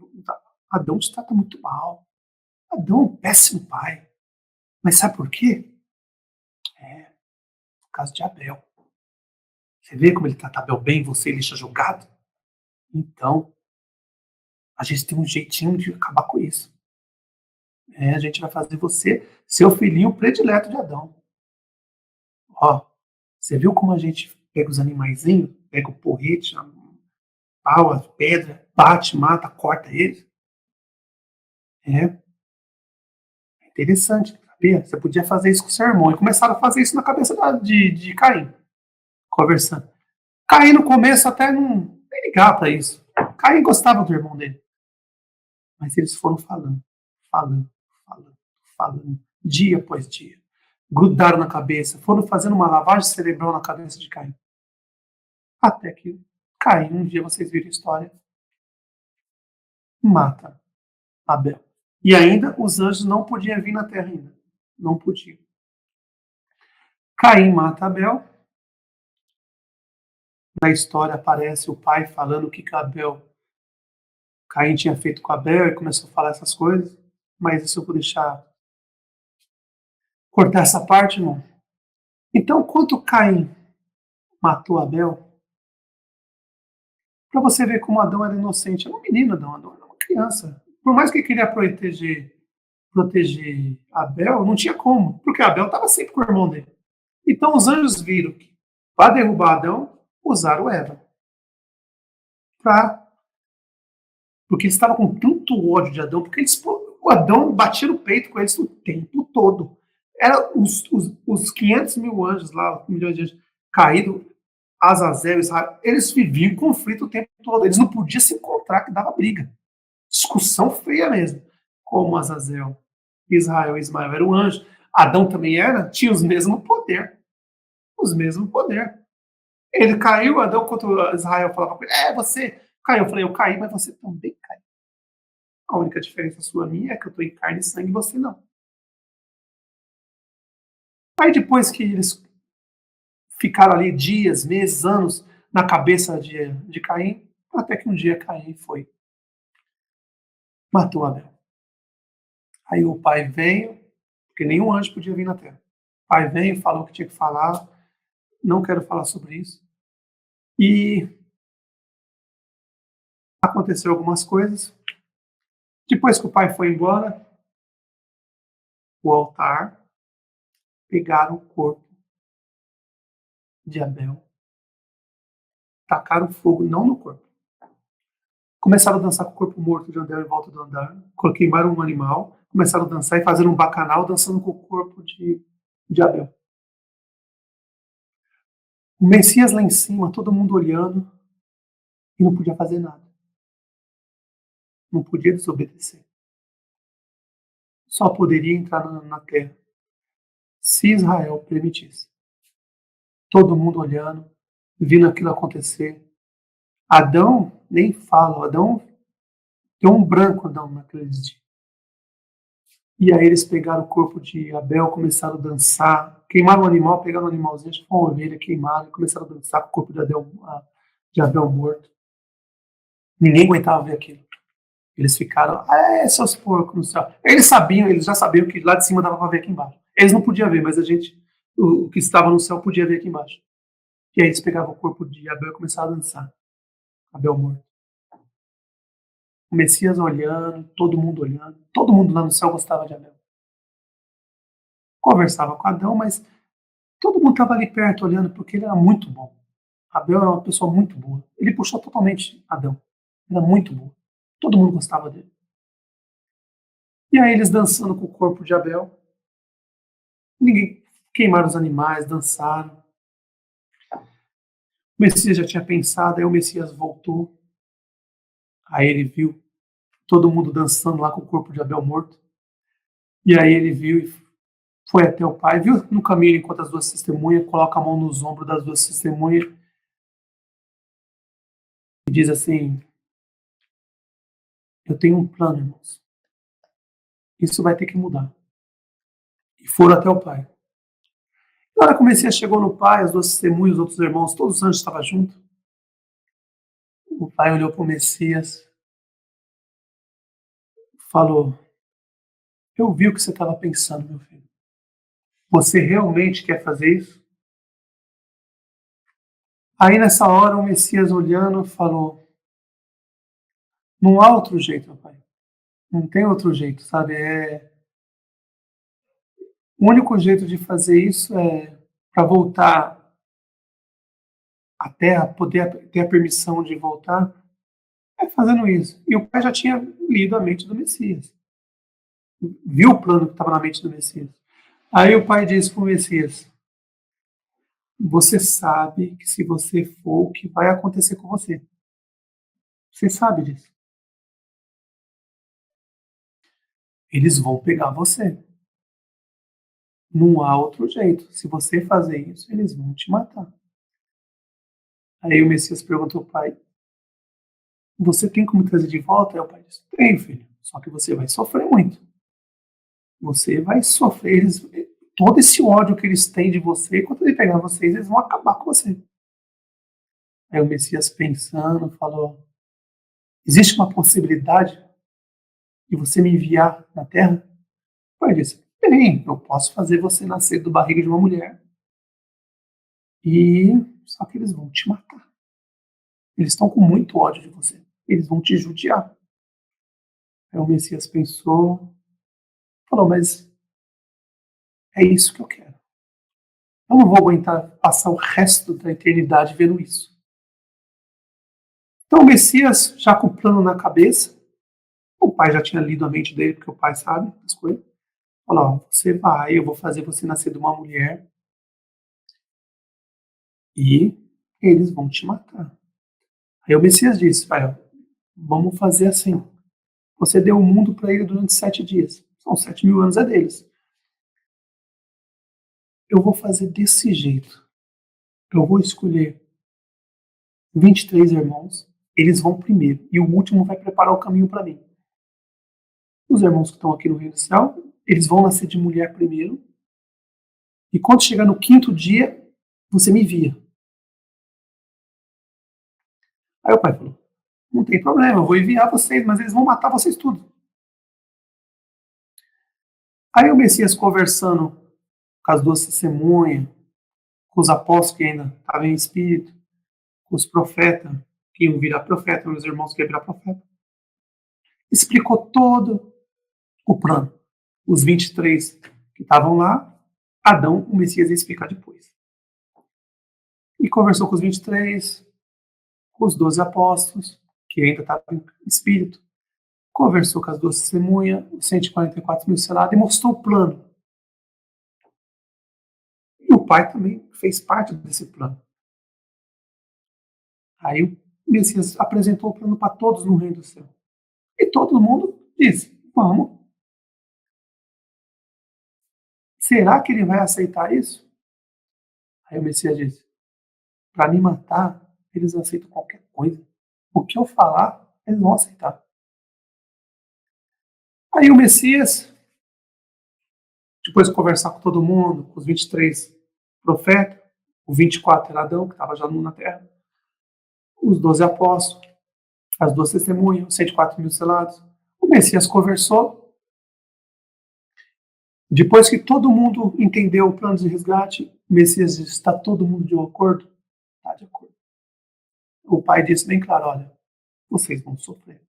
Adão te trata muito mal. Adão é um péssimo pai. Mas sabe por quê? É, por causa de Abel. Você vê como ele trata Abel bem, você ele deixa jogado? Então, a gente tem um jeitinho de acabar com isso. A gente vai fazer você ser o filhinho predileto de Adão. Ó, você viu como a gente pega os animaizinhos, pega o porrete, a pau, a pedra, bate, mata, corta eles? É interessante, sabia? Você podia fazer isso com o seu irmão. E começaram a fazer isso na cabeça de Caim, conversando. Caim no começo até não nem ligava para isso. Caim gostava do irmão dele. Mas eles foram falando, falando, falando, falando, dia após dia. Grudaram na cabeça, foram fazendo uma lavagem cerebral na cabeça de Caim. Até que Caim, um dia vocês viram a história, mata Abel. E ainda os anjos não podiam vir na terra ainda. Não podiam. Caim mata Abel. Na história aparece o pai falando o que Caim tinha feito com Abel e começou a falar essas coisas. Mas isso eu vou deixar cortar essa parte, não. Então, quando Caim matou Abel, para você ver como Adão era inocente, era um menino, Adão era uma criança. Por mais que ele queria proteger Abel, não tinha como, porque Abel estava sempre com o irmão dele. Então os anjos viram que para derrubar Adão, usaram Eva. Pra, porque eles estavam com tanto ódio de Adão, porque o Adão batia no peito com eles o tempo todo. Era os 500 mil anjos lá, milhões de anjos caídos, Azazel, Israel, eles viviam em conflito o tempo todo. Eles não podiam se encontrar, que dava briga. Discussão feia mesmo. Como Azazel, Israel e Ismael eram anjos. Adão também era, tinha os mesmos poder. Os mesmos poder. Ele caiu, Adão contra Israel falava com ele, você caiu. Eu falei, eu caí, mas você também caiu. A única diferença sua minha é que eu estou em carne e sangue e você não. Aí depois que eles ficaram ali dias, meses, anos na cabeça de Caim, até que um dia Caim foi, matou Abel. Aí o pai veio, porque nenhum anjo podia vir na terra. O pai veio, falou o que tinha que falar, não quero falar sobre isso. E aconteceu algumas coisas. Depois que o pai foi embora, o altar, pegaram o corpo de Abel, tacaram fogo, não no corpo. Começaram a dançar com o corpo morto de Abel em volta do andar, queimaram um animal, começaram a dançar e fazer um bacanal dançando com o corpo de Abel. O Messias lá em cima, todo mundo olhando, e não podia fazer nada. Não podia desobedecer. Só poderia entrar na terra se Israel permitisse. Todo mundo olhando, vendo aquilo acontecer. Adão nem fala, Adão deu um branco Adão naqueles dias. E aí eles pegaram o corpo de Abel, começaram a dançar, queimaram o animal, pegaram o animalzinho, acho que foi uma ovelha, queimaram e começaram a dançar com o corpo de Abel morto. Ninguém aguentava ver aquilo. Eles ficaram, seus porcos no céu. Eles já sabiam que lá de cima dava para ver aqui embaixo. Eles não podiam ver, mas o que estava no céu podia ver aqui embaixo. E aí eles pegavam o corpo de Abel e começaram a dançar. Abel morto. O Messias olhando, todo mundo lá no céu gostava de Abel. Conversava com Adão, mas todo mundo estava ali perto olhando porque ele era muito bom. Abel era uma pessoa muito boa. Ele puxou totalmente Adão. Ele era muito bom. Todo mundo gostava dele. E aí eles dançando com o corpo de Abel. Ninguém queimaram os animais, dançaram. O Messias já tinha pensado, aí o Messias voltou. Aí ele viu todo mundo dançando lá com o corpo de Abel morto. E aí ele viu e foi até o pai, viu no caminho enquanto as duas testemunhas, coloca a mão nos ombros das duas testemunhas e diz assim: eu tenho um plano, irmãos. Isso vai ter que mudar. E foram até o pai. Na hora que o Messias chegou no pai, as duas testemunhas, os outros irmãos, todos os anjos estavam juntos. O pai olhou para o Messias, falou: eu vi o que você estava pensando, meu filho. Você realmente quer fazer isso? Aí nessa hora o Messias olhando falou, não há outro jeito, meu pai. Não tem outro jeito, sabe? O único jeito de fazer isso é para voltar à Terra, poder ter a permissão de voltar, é fazendo isso. E o pai já tinha lido a mente do Messias. Viu o plano que estava na mente do Messias. Aí o pai disse para o Messias, você sabe que se você for, o que vai acontecer com você. Você sabe disso. Eles vão pegar você. Não há outro jeito. Se você fazer isso, eles vão te matar. Aí o Messias perguntou ao pai, você tem como trazer de volta? Aí o pai disse, tem, filho. Só que você vai sofrer muito. Você vai sofrer. Todo esse ódio que eles têm de você, quando ele pegar vocês, eles vão acabar com você. Aí o Messias pensando, falou, existe uma possibilidade de você me enviar na Terra? O pai disse, bem, eu posso fazer você nascer do barriga de uma mulher. E só que eles vão te matar. Eles estão com muito ódio de você. Eles vão te judiar. Aí o Messias pensou, falou, mas é isso que eu quero. Eu não vou aguentar passar o resto da eternidade vendo isso. Então o Messias, já com o plano na cabeça, o pai já tinha lido a mente dele, porque o pai sabe as coisas, falou, você vai, eu vou fazer você nascer de uma mulher e eles vão te matar. Aí o Messias disse, pai, vamos fazer assim. Você deu o mundo para ele durante 7 dias. São 7.000 anos é deles. Eu vou fazer desse jeito. Eu vou escolher 23 irmãos, eles vão primeiro, e o último vai preparar o caminho para mim. Os irmãos que estão aqui no reino do céu, eles vão nascer de mulher primeiro, e quando chegar no 5º dia, você me envia. Aí o pai falou, não tem problema, eu vou enviar vocês, mas eles vão matar vocês tudo. Aí o Messias conversando com as 2 testemunhas, com os apóstolos que ainda estavam em espírito, com os profetas, que iam virar profeta, meus irmãos que iam virar profeta, explicou todo o plano. Os 23 que estavam lá, Adão, o Messias ia explicar depois. E conversou com os 23, com os 12 apóstolos, que ainda estavam em espírito, conversou com as 2 testemunhas, os 144 mil selados, e mostrou o plano. E o pai também fez parte desse plano. Aí o Messias apresentou o plano para todos no reino do céu. E todo mundo disse, vamos. Será que ele vai aceitar isso? Aí o Messias disse, para me matar, eles aceitam qualquer coisa. O que eu falar, eles vão aceitar. Aí o Messias, depois de conversar com todo mundo, com os 23 profetas, o 24 era Adão, que estava já na terra, os 12 apóstolos, as 2 testemunhas, os 104 mil selados, o Messias conversou. Depois que todo mundo entendeu o plano de resgate, o Messias disse, está todo mundo de acordo? Está de acordo. O pai disse bem claro, olha, vocês vão sofrer.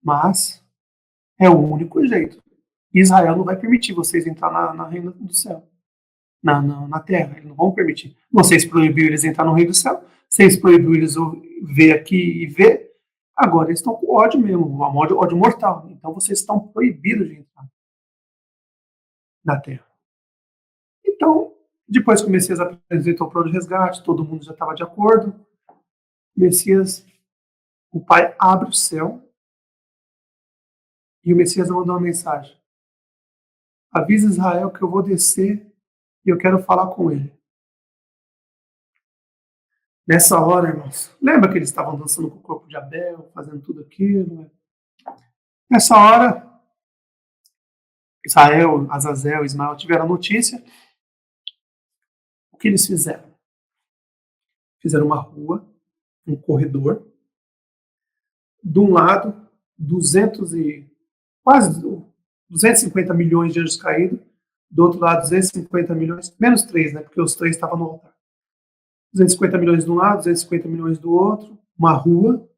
Mas é o único jeito. Israel não vai permitir vocês entrar na reino do céu. Na terra, eles não vão permitir. Vocês proibiram eles entrar no reino do céu, vocês proibiram eles ver aqui e ver, agora eles estão com ódio mesmo, um ódio mortal. Então vocês estão proibidos de entrar na terra. Então, depois que o Messias apresentou o plano de resgate, todo mundo já estava de acordo, o Messias, o pai abre o céu e o Messias mandou uma mensagem. Avisa Israel que eu vou descer e eu quero falar com ele. Nessa hora, irmãos, lembra que eles estavam dançando com o corpo de Abel, fazendo tudo aquilo? Né? Nessa hora, Israel, Azazel, Ismael tiveram a notícia. O que eles fizeram? Fizeram uma rua, um corredor. De um lado, quase 250 milhões de anjos caídos. Do outro lado, 250 milhões, menos 3, né? Porque os 3 estavam no altar. 250 milhões de um lado, 250 milhões do outro, uma rua,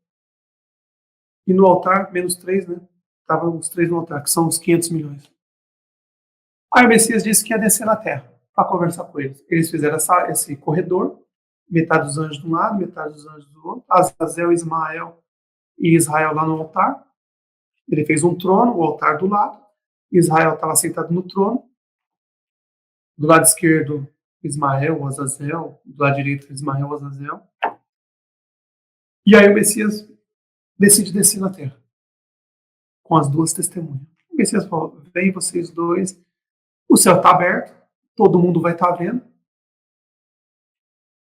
e no altar, menos 3, né? Estavam os 3 no altar, que são os 500 milhões. Aí o Messias disse que ia descer na terra para conversar com eles. Eles fizeram esse corredor, metade dos anjos de um lado, metade dos anjos do outro, Azazel, Ismael e Israel lá no altar. Ele fez um trono, o altar do lado, Israel estava sentado no trono, do lado esquerdo, Ismael, Azazel, do lado direito, Ismael, Azazel. E aí o Messias decide descer na terra, com as duas testemunhas. O Messias falou, vem vocês dois, o céu está aberto, todo mundo vai estar vendo,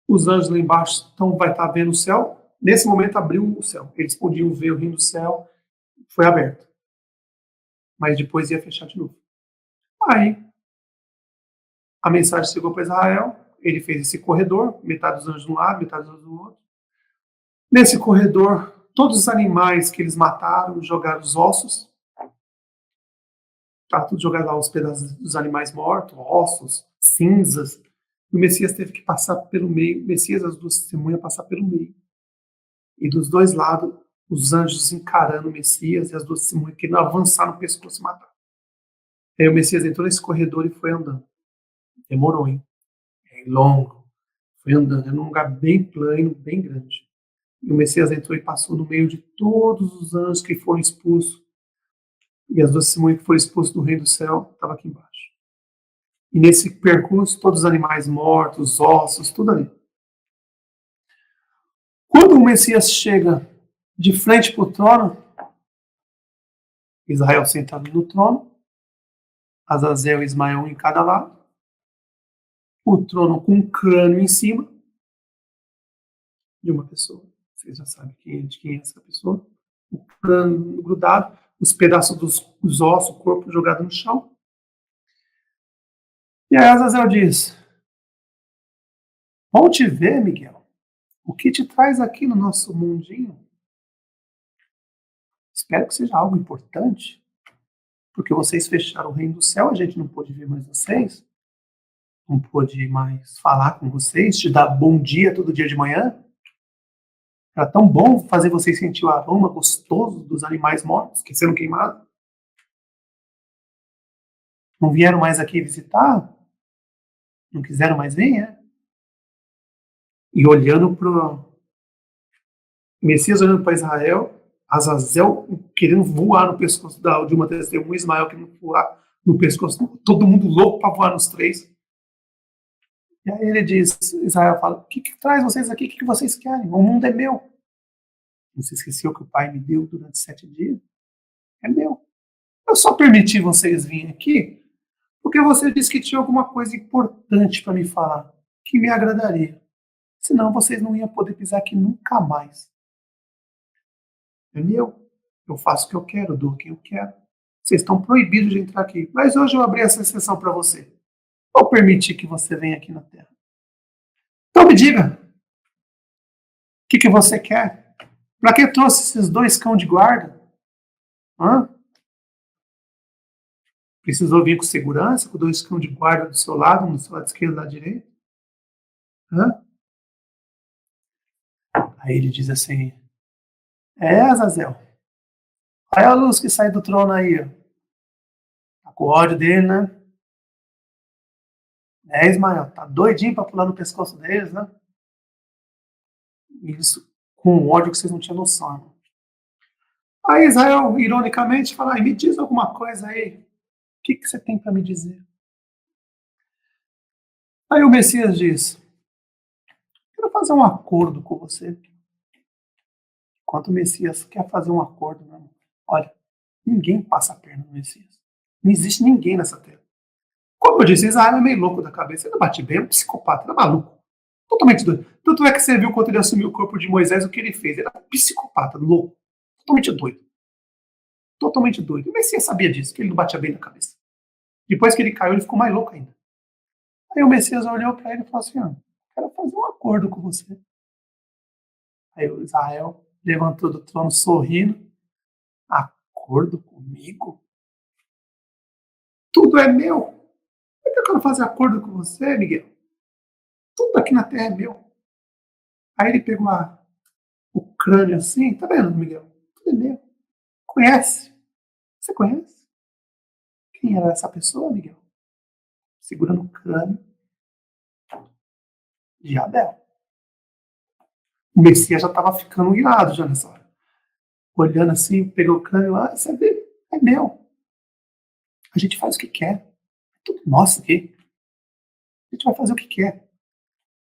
os anjos lá embaixo vai estar vendo o céu. Nesse momento abriu o céu, eles podiam ver o reino do céu, foi aberto. Mas depois ia fechar de novo. Aí, a mensagem chegou para Israel, ele fez esse corredor, metade dos anjos de um lado, metade dos anjos do outro. Nesse corredor, todos os animais que eles mataram, jogaram os ossos. Tá tudo jogado lá, os pedaços dos animais mortos, ossos, cinzas. E o Messias teve que passar pelo meio, o Messias, as duas testemunhas, passar pelo meio. E dos dois lados, os anjos encarando o Messias e as duas testemunhas querendo avançar no pescoço e matar. Aí o Messias entrou nesse corredor e foi andando. Demorou, hein? É longo. Foi andando, é num lugar bem plano, bem grande. E o Messias entrou e passou no meio de todos os anjos que foram expulsos. E as duas testemunhas que foram expulsas do reino do céu estavam aqui embaixo. E nesse percurso, todos os animais mortos, ossos, tudo ali. Quando o Messias chega de frente para o trono, Israel sentado no trono, Azazel e Ismael em cada lado, o trono com um crânio em cima de uma pessoa. Vocês já sabem de quem é essa pessoa. O crânio grudado, os pedaços dos ossos, o corpo jogado no chão. E aí Azazel diz, bom te ver, Miguel. O que te traz aqui no nosso mundinho? Espero que seja algo importante, porque vocês fecharam o reino do céu, a gente não pôde ver mais vocês, não pôde mais falar com vocês, te dar bom dia todo dia de manhã. Era tão bom fazer vocês sentir o aroma gostoso dos animais mortos que sendo queimados. Não vieram mais aqui visitar? Não quiseram mais vir, é? E olhando para o Messias, olhando para Israel, Azazel querendo voar no pescoço de uma testemunha, Ismael querendo voar no pescoço, todo mundo louco para voar nos três. E aí ele diz, Israel fala, o que traz vocês aqui? O que vocês querem? O mundo é meu. Não se esqueceu que o Pai me deu durante 7 dias? É meu. Eu só permiti vocês virem aqui porque você disse que tinha alguma coisa importante para me falar, que me agradaria. Senão vocês não iam poder pisar aqui nunca mais. É meu. Eu faço o que eu quero, dou o que eu quero. Vocês estão proibidos de entrar aqui. Mas hoje eu abri essa exceção para você. Vou permitir que você venha aqui na Terra. Então me diga, o que você quer? Para que trouxe esses 2 cães de guarda? Hã? Precisou vir com segurança, com 2 cães de guarda do seu lado, um do seu lado esquerdo e do lado direito? Hã? Aí ele diz assim, Azazel, olha a luz que sai do trono aí, ó. Tá com o ódio dele, né? Ismael, tá doidinho pra pular no pescoço deles, né? Isso com um ódio que vocês não tinham noção, irmão. Aí Israel, ironicamente, fala, me diz alguma coisa aí. O que você tem para me dizer? Aí o Messias diz, quero fazer um acordo com você. Enquanto o Messias quer fazer um acordo, né? Olha, ninguém passa a perna no Messias. Não existe ninguém nessa terra. Como eu disse, Israel é meio louco da cabeça. Ele não bate bem, é um psicopata, ele é maluco. Totalmente doido. Tanto é que você viu quando ele assumiu o corpo de Moisés, o que ele fez. Ele era um psicopata, louco. Totalmente doido. Totalmente doido. O Messias sabia disso, que ele não batia bem na cabeça. Depois que ele caiu, ele ficou mais louco ainda. Aí o Messias olhou para ele e falou assim, quero fazer um acordo com você. Aí o Israel levantou do trono sorrindo. Acordo comigo? Tudo é meu. Eu quero fazer acordo com você, Miguel. Tudo aqui na Terra é meu. Aí ele pegou o crânio assim, tá vendo, Miguel? Tudo é meu. Conhece? Você conhece? Quem era essa pessoa, Miguel? Segurando o crânio de Abel. O Messias já estava ficando irado já nessa hora. Olhando assim, pegou o crânio, isso é dele, é meu. A gente faz o que quer. É tudo nosso aqui. A gente vai fazer o que quer.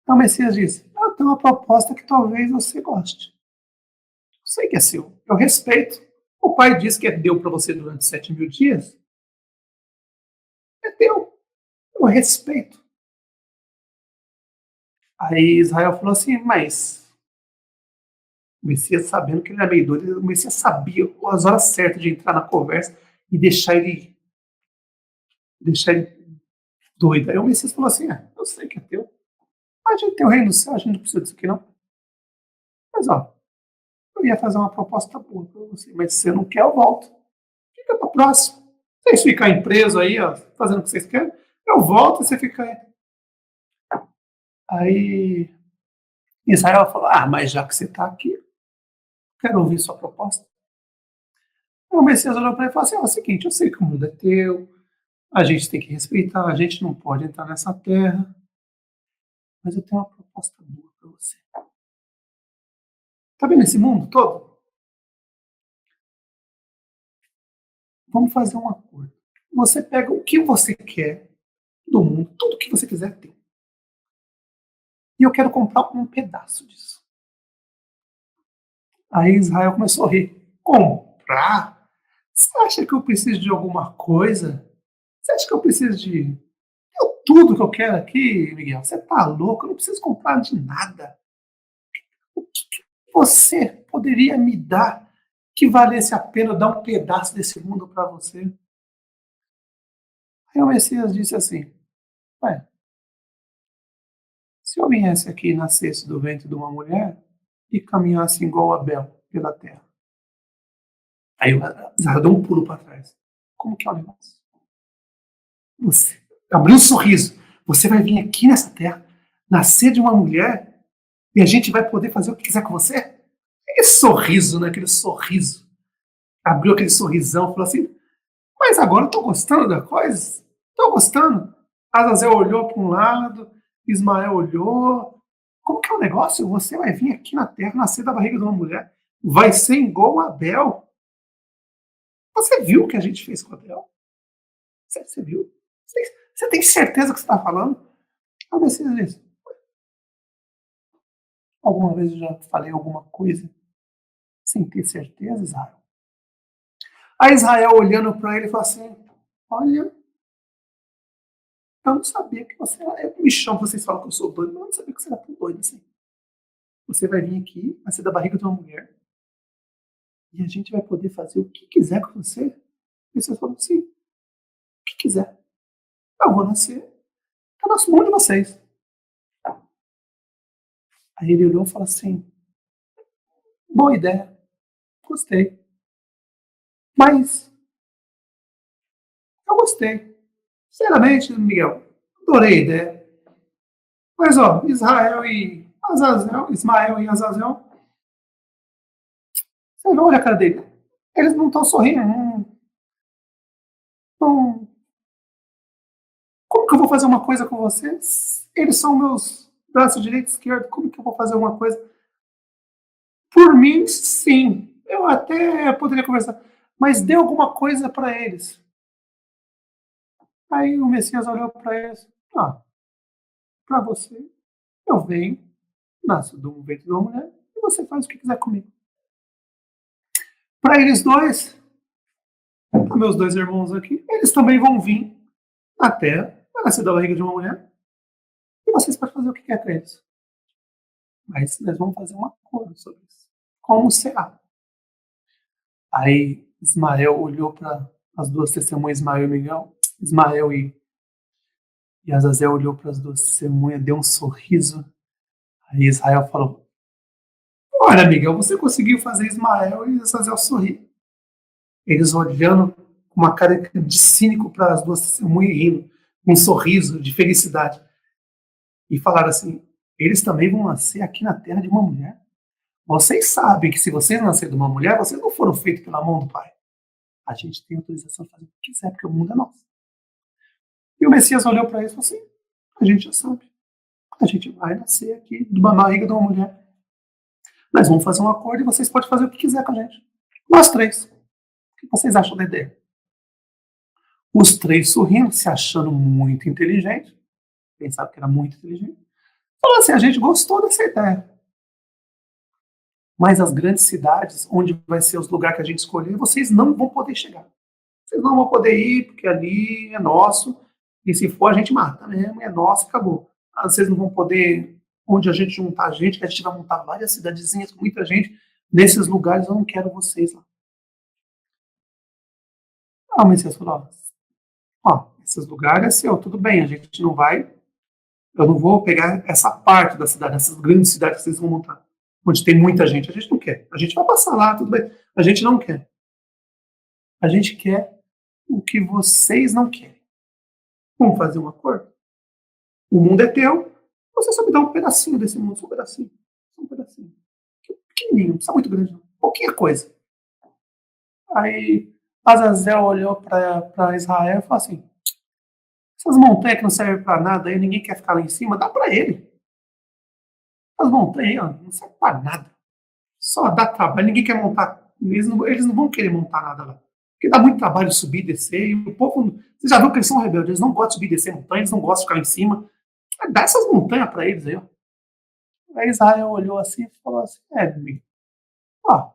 Então o Messias disse, eu tenho uma proposta que talvez você goste. Eu sei que é seu. Eu respeito. O pai disse que é deu para você durante 7.000 dias. É teu. Eu respeito. Aí Israel falou assim, mas o Messias, sabendo que ele era meio doido, o Messias sabia as horas certas de entrar na conversa e deixar ele doido. Aí o Messias falou assim, eu sei que é teu. A gente tem o reino do céu, a gente não precisa disso aqui não. Mas ó, eu ia fazer uma proposta boa para você, mas se você não quer, eu volto. Fica para próximo. Vocês ficarem presos aí, ó, fazendo o que vocês querem, eu volto e você fica aí. Aí Israel falou, mas já que você está aqui, quero ouvir sua proposta. Aí o Messias olhou para ele e falou assim, é o seguinte, eu sei que o mundo é teu, a gente tem que respeitar, a gente não pode entrar nessa terra, mas eu tenho uma proposta boa para você. Tá vendo esse mundo todo? Vamos fazer um acordo. Você pega o que você quer do mundo, tudo o que você quiser ter. E eu quero comprar um pedaço disso. Aí Israel começou a rir. Comprar? Você acha que eu preciso de alguma coisa? Você acha que eu preciso de tudo que eu quero aqui, Miguel? Você tá louco? Eu não preciso comprar de nada. O que você poderia me dar que valesse a pena dar um pedaço desse mundo para você? Aí o Messias disse assim, ué, se eu viesse aqui e nascesse do ventre de uma mulher e caminhasse igual Abel pela terra. Aí o Israel deu um pulo para trás. Como que é o negócio? Você abriu um sorriso. Você vai vir aqui nessa terra, nascer de uma mulher e a gente vai poder fazer o que quiser com você? Aquele sorriso, né? Aquele sorriso. Abriu aquele sorrisão, falou assim, mas agora eu tô gostando da coisa. Tô gostando. Azazel olhou para um lado, Ismael olhou. Como que é o negócio? Você vai vir aqui na terra, nascer da barriga de uma mulher, vai ser igual a Abel. Você viu o que a gente fez com Abel? Você viu? Você tem certeza que você está falando? Ah, mas você disse, alguma vez eu já falei alguma coisa sem ter certeza, Israel? Aí Israel olhando para ele falou assim, olha, eu não sabia que você era. Eu me chamo, vocês falam que eu sou doido, mas eu não sabia que você era tão doido assim. Você vai vir aqui, vai ser da barriga de uma mulher, e a gente vai poder fazer o que quiser com você. E você falou assim, o que quiser. Eu vou nascer, eu nasço mão de vocês. Aí ele olhou e falou assim, boa ideia, gostei. Mas eu gostei. Sinceramente, Miguel, adorei a ideia. Mas, ó, Ismael e Azazel, você não olha a cara dele. Eles não estão sorrindo. Não, como que eu vou fazer uma coisa com vocês? Eles são meus braços direito e esquerdo. Como que eu vou fazer uma coisa? Por mim, sim. Eu até poderia conversar. Mas dê alguma coisa para eles. Aí o Messias olhou para eles. Para você, eu venho, nasço de um ventre de uma mulher, e você faz o que quiser comigo. Para eles dois, meus dois irmãos aqui, eles também vão vir na terra, vai nascer da barriga de uma mulher, e vocês podem fazer o que quer com eles. Mas nós vamos fazer um acordo sobre isso. Como será? Aí Ismael olhou para as duas testemunhas, Ismael e Miguel. Ismael e Azazel olhou para as duas testemunhas, deu um sorriso. Aí Israel falou, olha, Miguel, você conseguiu fazer Ismael e Azazel sorrir. Eles olhando com uma cara de cínico para as duas testemunhas e rindo. um sorriso de felicidade. E falaram assim: eles também vão nascer aqui na terra de uma mulher. Vocês sabem que se vocês nascerem de uma mulher, vocês não foram feitos pela mão do Pai. A gente tem autorização de fazer o que quiser, porque o mundo é nosso. E o Messias olhou para eles e falou assim: a gente já sabe. A gente vai nascer aqui de uma barriga de uma mulher. Nós vamos fazer um acordo e vocês podem fazer o que quiser com a gente. Nós três. O que vocês acham da ideia? Os três sorrindo, se achando muito inteligente. Pensavam que era muito inteligente. Falaram assim: a gente gostou dessa ideia. Mas as grandes cidades, onde vai ser os lugares que a gente escolher, vocês não vão poder chegar. Vocês não vão poder ir, porque ali é nosso. E se for, a gente mata mesmo, é nosso, acabou. Vocês não vão poder, onde a gente juntar gente, que a gente vai montar várias cidadezinhas com muita gente, nesses lugares eu não quero vocês lá. Ah, o Messias falou: ó, esses lugares é seu, tudo bem, a gente não vai, eu não vou pegar essa parte da cidade, essas grandes cidades que vocês vão montar, onde tem muita gente, a gente não quer. A gente vai passar lá, tudo bem, a gente não quer. A gente quer o que vocês não querem. Vamos fazer um acordo? O mundo é teu, você só me dá um pedacinho desse mundo, só um pedacinho. Só um pedacinho. Pequenininho, não precisa muito grande, não. Pouquinha coisa. Aí Azazel olhou para Israel e falou assim: essas montanhas que não servem para nada, aí ninguém quer ficar lá em cima, dá para ele. As montanhas aí, ó, não servem para nada. Só dá trabalho, ninguém quer montar. Eles não vão querer montar nada lá. Porque dá muito trabalho subir e descer, e o povo. Você já viu que eles são rebeldes, eles não gostam de subir e descer montanhas, eles não gostam de ficar lá em cima. Dá essas montanhas para eles aí, ó. Aí Israel olhou assim e falou assim: amigo, ó,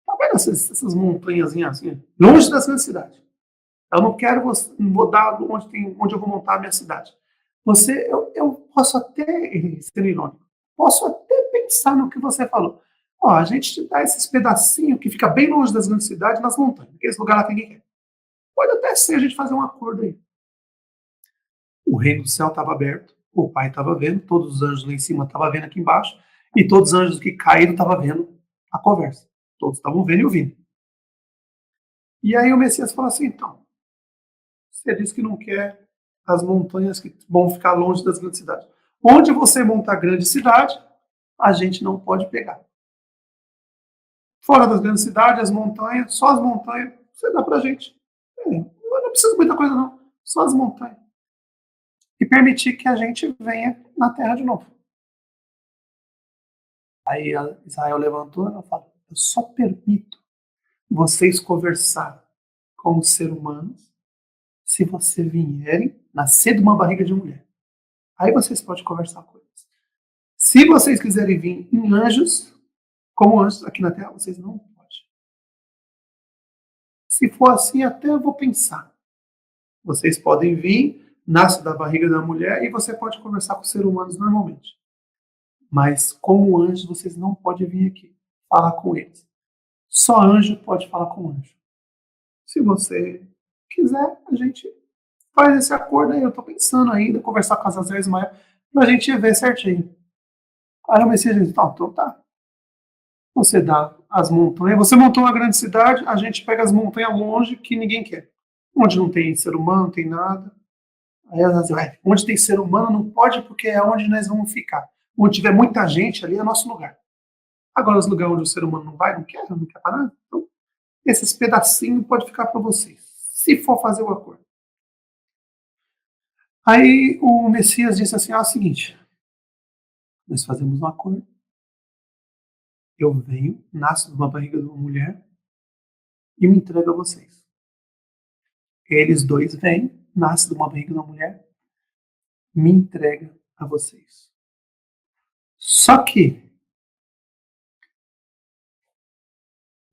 tá vendo essas montanhazinhas assim, longe das grandes cidades? Eu não quero você, não vou dar onde eu vou montar a minha cidade. Eu posso até, ser irônico, posso até pensar no que você falou. Ó, a gente te dá esses pedacinhos que fica bem longe das grandes cidades, nas montanhas, aqueles lugares lá que ninguém quer. Pode até ser a gente fazer um acordo aí. O reino do céu estava aberto, o pai estava vendo, todos os anjos lá em cima estavam vendo aqui embaixo, e todos os anjos que caíram estavam vendo a conversa. Todos estavam vendo e ouvindo. E aí o Messias falou assim: então, você disse que não quer as montanhas que vão ficar longe das grandes cidades. Onde você montar grande cidade, a gente não pode pegar. Fora das grandes cidades, as montanhas, só as montanhas, você dá pra gente. Não precisa de muita coisa, não. Só as montanhas. E permitir que a gente venha na terra de novo. Aí Israel levantou e falou: eu só permito vocês conversar com os seres humanos se vocês vierem nascer de uma barriga de mulher. Aí vocês podem conversar com eles. Se vocês quiserem vir em anjos, como anjos aqui na Terra, vocês não podem. Se for assim, até eu vou pensar. Vocês podem vir, nasce da barriga da mulher e você pode conversar com os seres humanos normalmente. Mas como anjos, vocês não podem vir aqui falar com eles. Só anjo pode falar com anjo. Se você quiser, a gente faz esse acordo aí. Eu estou pensando ainda, conversar com as Azazel e Ismael, para a gente ver certinho. Aí o Messias diz: então tá. Você dá as montanhas. Você montou uma grande cidade, a gente pega as montanhas longe que ninguém quer. Onde não tem ser humano, não tem nada. Aí elas dizem: onde tem ser humano não pode porque é onde nós vamos ficar. Onde tiver muita gente ali é nosso lugar. Agora, os lugares onde o ser humano não vai, não quer para nada. Então, esses pedacinhos pode ficar para vocês, se for fazer o acordo. Aí o Messias disse assim: é o seguinte, nós fazemos um acordo, eu venho, nasço de uma barriga de uma mulher e me entrego a vocês. Eles dois vêm, nascem de uma barriga de uma mulher, me entrega a vocês. Só que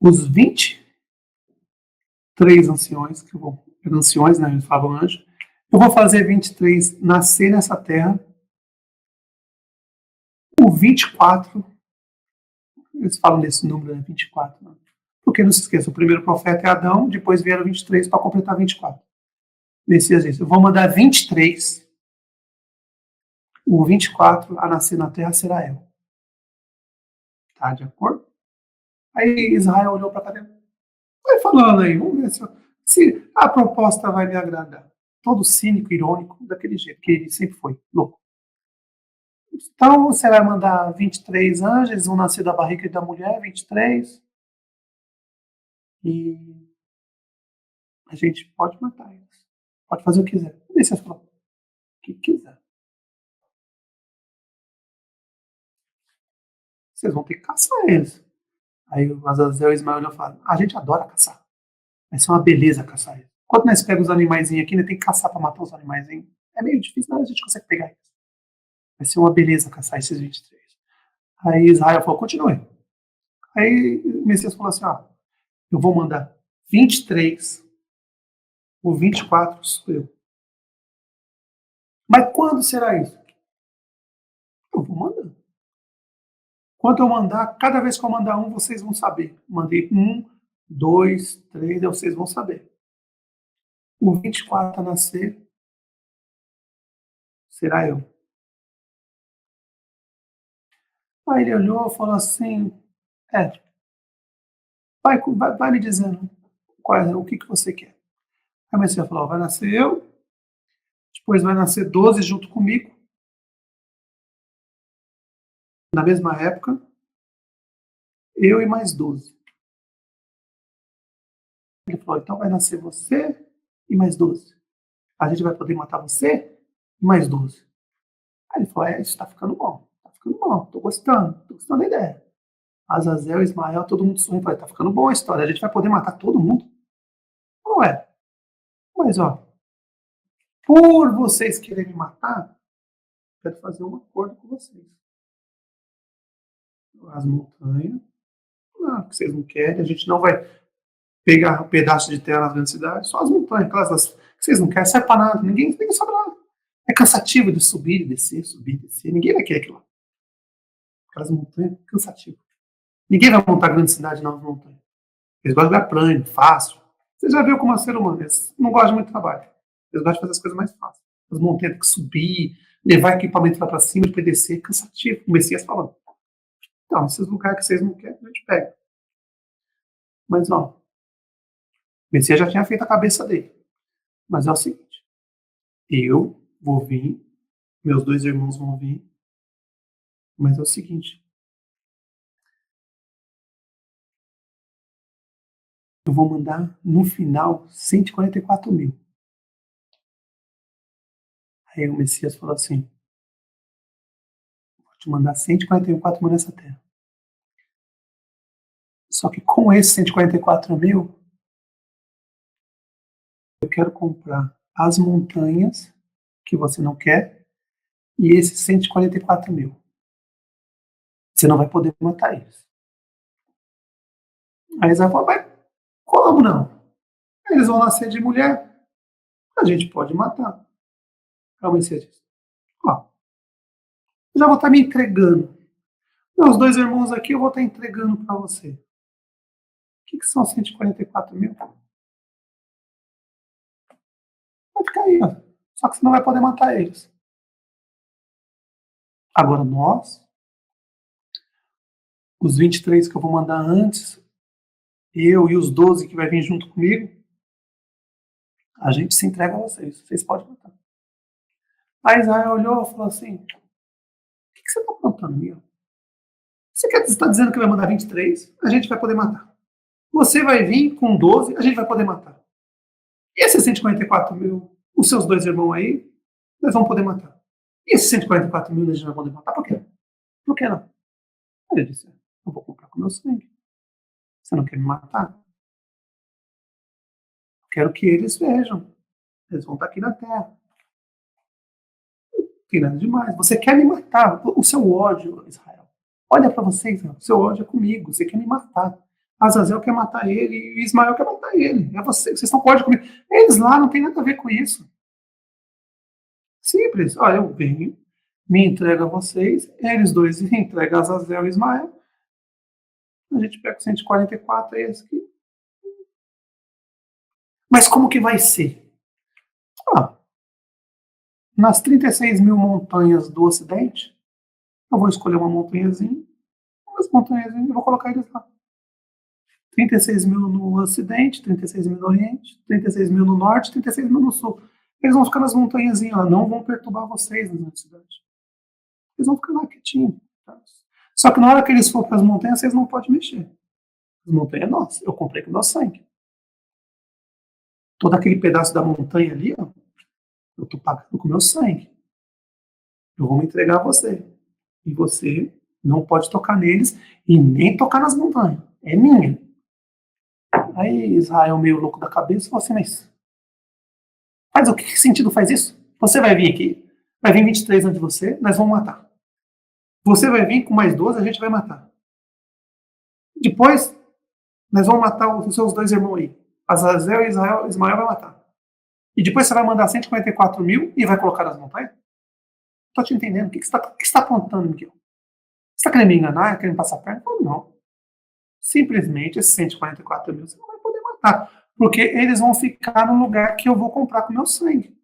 os 23 anciões, que vão, anciões, né, eles falavam anjo, eu vou fazer 23 nascer nessa terra. O 24, eles falam desse número, né, 24, né? Porque não se esqueça, o primeiro profeta é Adão, depois vieram 23 para completar 24. Messias disse: eu vou mandar 23, o 24 a nascer na terra será eu. Tá de acordo? Aí Israel olhou para cá dentro. Vai falando aí, vamos ver se a proposta vai me agradar. todo cínico, irônico, daquele jeito, que ele sempre foi, louco. Então, você vai mandar 23 anjos, eles vão nascer da barriga da mulher, 23, e a gente pode matar eles. Pode fazer o que quiser. E você falou, o que quiser. Vocês vão ter que caçar eles. Aí o Azazel e o Ismael falam, a gente adora caçar. Vai ser uma beleza caçar eles. Quando nós pegamos os animaizinhos aqui, né, tem que caçar para matar os animaizinhos. É meio difícil, mas a gente consegue pegar eles. Vai ser uma beleza caçar esses 23. Aí Israel falou, continue. Aí o Messias falou assim, ó, eu vou mandar 23, o 24 sou eu. Mas quando será isso? Eu vou mandar. Quando eu mandar, cada vez que eu mandar um, vocês vão saber. Mandei 1, 2, 3, vocês vão saber. O 24 a nascer será eu. Aí ele olhou e falou assim, vai me dizendo o que você quer. Aí o Messias falou, vai nascer eu, depois vai nascer 12 junto comigo, na mesma época, eu e mais 12. Ele falou, então vai nascer você e mais 12. A gente vai poder matar você e mais 12. Aí ele falou, isso tá ficando bom, tô gostando da ideia. Azazel, Ismael, todo mundo sorrindo, falou, tá ficando boa a história, a gente vai poder matar todo mundo. Não é? Mas, ó, por vocês quererem me matar, eu quero fazer um acordo com vocês. As montanhas, não, que vocês não querem, a gente não vai pegar um pedaço de terra nas grandes cidades, só as montanhas, aquelas que vocês não querem, serve para nada, ninguém sabe nada. É cansativo de subir e descer, ninguém vai querer aquilo lá. Aquelas montanhas, cansativo. Ninguém vai montar grande cidade nas montanhas. Eles gostam de lugar plano, fácil. Você já viu como é ser humano, eles não gostam de muito trabalho. Eles gostam de fazer as coisas mais fáceis. As montanhas tem que subir, levar equipamento lá para cima, depois descer, cansativo. O Messias falando. Então, esses lugares que vocês não querem, a gente pega. Mas, ó, o Messias já tinha feito a cabeça dele. Mas é o seguinte, eu vou vir, meus 2 irmãos vão vir, mas é o seguinte, eu vou mandar, no final, 144 mil. Aí o Messias falou assim, vou te mandar 144 mil nessa terra. Só que com esses 144 mil, eu quero comprar as montanhas que você não quer e esses 144 mil. Você não vai poder matar eles. Aí Israel falou, mas como não? Eles vão nascer de mulher, a gente pode matar. Aí o Messias disse, ó, eu já vou estar me entregando. Meus 2 irmãos aqui eu vou estar entregando para você. O que são 144 mil? Vai ficar aí, ó. Só que você não vai poder matar eles. Agora nós, os 23 que eu vou mandar antes, eu e os 12 que vai vir junto comigo, a gente se entrega a vocês. Vocês podem matar. Aí Israel olhou e falou assim, o que você está apontando, Miguel? Você está dizendo que vai mandar 23? A gente vai poder matar. Você vai vir com 12, a gente vai poder matar. E esses 144 mil, os seus 2 irmãos aí, nós vamos poder matar. E esses 144 mil a gente vai poder matar? Por quê? Por que não? Aí ele disse, eu vou comprar com meu sangue. Você não quer me matar? Eu quero que eles vejam. Eles vão estar aqui na Terra. Não tem nada demais. Você quer me matar. O seu ódio, Israel. Olha para você, Israel. O seu ódio é comigo. Você quer me matar. Azazel quer matar ele e Ismael quer matar ele. É você. Vocês estão com ódio comigo. Eles lá não tem nada a ver com isso. Simples. Olha, eu venho, me entrego a vocês, eles 2 entregam a Azazel e Ismael. A gente pega o 144, é esse aqui. Mas como que vai ser? Nas 36 mil montanhas do Ocidente, eu vou escolher uma montanhazinha, umas montanhazinhas, e vou colocar eles lá. 36 mil no Ocidente, 36 mil no Oriente, 36 mil no Norte, 36 mil no Sul. Eles vão ficar nas montanhazinhas lá, não vão perturbar vocês na cidade. Eles vão ficar lá quietinhos. Tá? Só que na hora que eles for para as montanhas, vocês não podem mexer. As montanhas é nossa. Eu comprei com o nosso sangue. Todo aquele pedaço da montanha ali, ó, eu tô pagando com o meu sangue. Eu vou me entregar a você. E você não pode tocar neles e nem tocar nas montanhas. É minha. Aí Israel, meio louco da cabeça, falou assim, mas faz o que sentido faz isso? Você vai vir aqui, vai vir 23 antes de você, nós vamos matar. Você vai vir com mais 12, a gente vai matar. Depois, nós vamos matar os seus dois irmãos aí. Azazel e Ismael vai matar. E depois você vai mandar 144 mil e vai colocar nas montanhas? Não tô te entendendo. O que você está apontando, Miguel? Você está querendo me enganar? Querendo passar perna? Não. Simplesmente esses 144 mil você não vai poder matar. Porque eles vão ficar no lugar que eu vou comprar com meu sangue.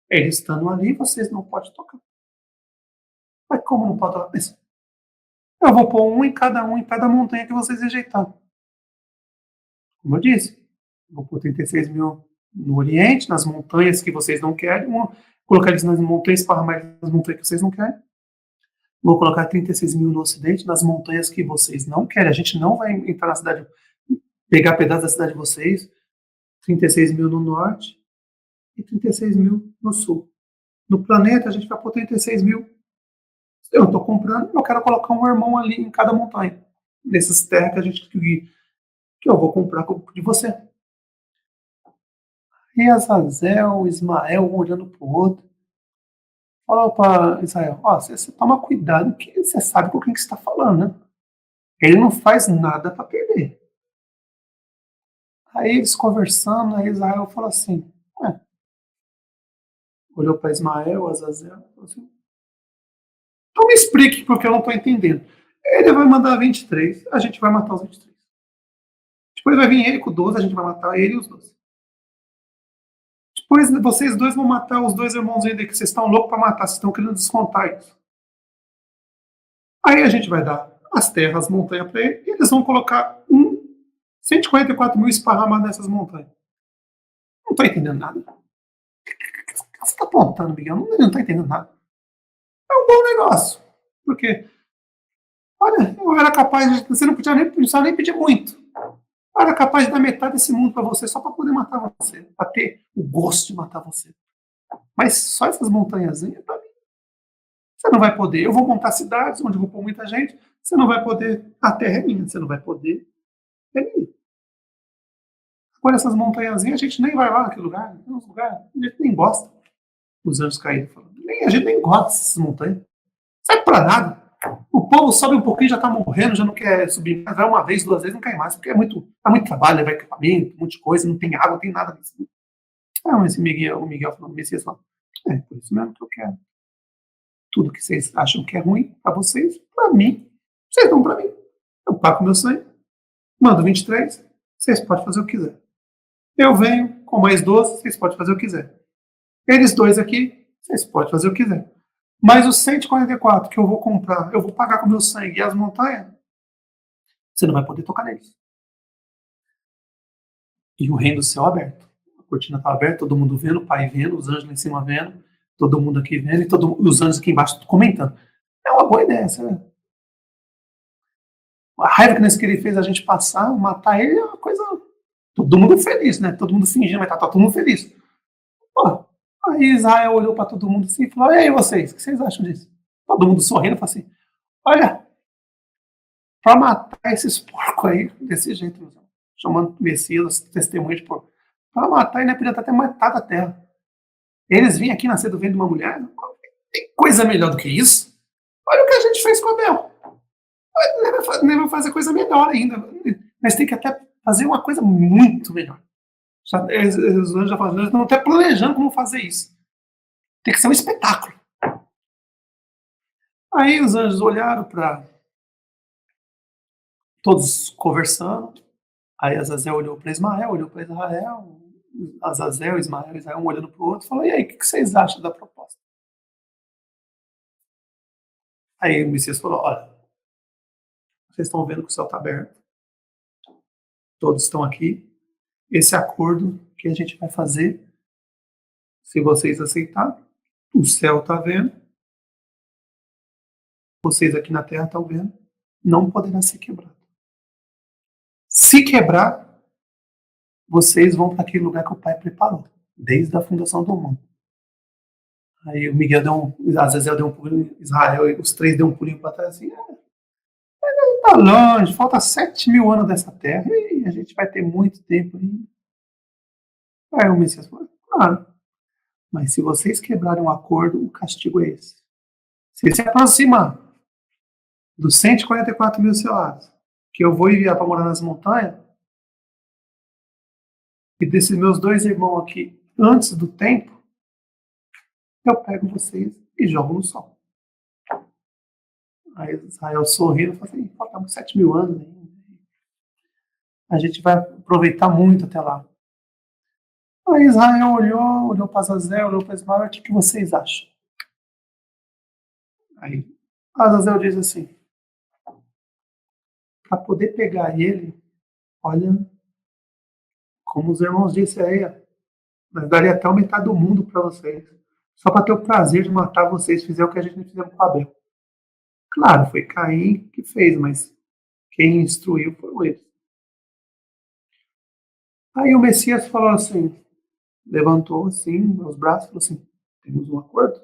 Eles estando ali, vocês não podem tocar. Mas como não pode tocar? Eu vou pôr um em cada montanha que vocês rejeitarem. Como eu disse, vou pôr 36 mil no Oriente, nas montanhas que vocês não querem, colocar eles nas montanhas, esparramar nas montanhas que vocês não querem. Vou colocar 36 mil no Ocidente, nas montanhas que vocês não querem. A gente não vai entrar na cidade, pegar pedaços da cidade de vocês. 36 mil no Norte e 36 mil no Sul. No planeta, a gente vai pôr 36 mil. Eu estou comprando, eu quero colocar um irmão ali em cada montanha. Nessas terras que eu vou comprar de você. E Azazel, Ismael, um olhando para o outro. Falou para Israel, ó, você toma cuidado que você sabe com quem que você está falando, né? Ele não faz nada para perder. Aí eles conversando, aí Israel falou assim, olhou para Ismael, Azazel, falou assim, então me explique porque eu não estou entendendo. Ele vai mandar 23, a gente vai matar os 23. Depois vai vir ele com 12, a gente vai matar ele e os 12. Depois vocês dois vão matar os dois irmãos ainda que vocês estão loucos para matar, vocês estão querendo descontar isso. Aí a gente vai dar as terras, as montanhas para ele, e eles vão colocar 144 mil esparramados nessas montanhas. Não estou entendendo nada. Você está apontando, Miguel? Não estou entendendo nada. É um bom negócio. Porque, olha, eu era capaz de. Você não precisava nem pedir muito. Eu era capaz de dar metade desse mundo para você só para poder matar você. Para ter o gosto de matar você. Mas só essas montanhazinhas, para mim, você não vai poder. Eu vou montar cidades onde eu vou pôr muita gente. Você não vai poder. A terra é minha. Você não vai poder. É minha. Agora essas montanhazinhas, a gente nem vai lá naquele lugar. Tem uns lugares, a gente nem gosta. Os anjos caídos falando. A gente nem gosta dessas montanhas. Serve pra nada. O povo sobe um pouquinho, já tá morrendo, já não quer subir mais. Vai uma vez, duas vezes, não quer mais, porque dá muito trabalho, levar equipamento, um monte de coisa, não tem água, não tem nada disso. Mas o Miguel falou, o Messias falou, por isso mesmo que eu quero. Tudo que vocês acham que é ruim pra vocês, pra mim, vocês dão pra mim. Eu pago meu sangue, mando 23, vocês podem fazer o que quiser. Eu venho com mais 12, vocês podem fazer o que quiser. Eles dois aqui, vocês podem fazer o que quiser. Mas os 144 que eu vou comprar, eu vou pagar com meu sangue e as montanhas, você não vai poder tocar neles. E o reino do céu aberto. A cortina está aberta, todo mundo vendo, o pai vendo, os anjos lá em cima vendo, todo mundo aqui vendo e os anjos aqui embaixo comentando. É uma boa ideia, sabe? A raiva que ele fez a gente passar, matar ele é uma coisa. Todo mundo feliz, né? Todo mundo fingindo, mas tá todo mundo feliz. Pô, aí Israel olhou para todo mundo assim e falou: e aí vocês, o que vocês acham disso? Todo mundo sorrindo e falou assim: olha, para matar esses porcos aí, desse jeito, chamando Messias, testemunhas de porco, para matar ele podia até matado a terra. Eles vinham aqui nascer do ventre de uma mulher, tem coisa melhor do que isso? Olha o que a gente fez com Abel. Nem vai fazer coisa melhor ainda. Mas tem que até fazer uma coisa muito melhor. Os anjos já falaram, estão até planejando como fazer isso. Tem que ser um espetáculo. Aí os anjos olharam para todos conversando. Aí Azazel olhou para Ismael, olhou para Israel. Azazel, Ismael, Israel, um olhando para o outro, falou: e aí, o que vocês acham da proposta? Aí o Messias falou: olha, vocês estão vendo que o céu está aberto, todos estão aqui. Esse acordo que a gente vai fazer, Se vocês aceitarem, o céu está vendo, vocês aqui na terra estão vendo, não poderá ser quebrado. Se quebrar, vocês vão para aquele lugar que o Pai preparou, desde a fundação do mundo. Aí o Miguel Azazel deu um pulinho, Israel, os três deu um pulinho para trás assim, tá longe, falta 7.000 anos dessa terra, e a gente vai ter muito tempo ainda. Aí o Messias falou, claro, mas se vocês quebrarem um acordo, o castigo é esse. Se se aproximar dos 144 mil selados, que eu vou enviar para morar nas montanhas, e desses meus 2 irmãos aqui, antes do tempo, eu pego vocês e jogo no sol. Aí Israel sorrindo, fala assim, faltamos 7.000 anos ainda. A gente vai aproveitar muito até lá. Aí Israel olhou para Azazel, olhou para Ismael, o que vocês acham? Aí Azazel diz assim, para poder pegar ele, olha, como os irmãos disseram aí, nós daria até a metade do mundo para vocês, só para ter o prazer de matar vocês, fizer o que a gente não fizemos com Abel. Claro, foi Caim que fez, mas quem instruiu foram eles. Aí o Messias falou assim, levantou assim, os braços, falou assim, temos um acordo?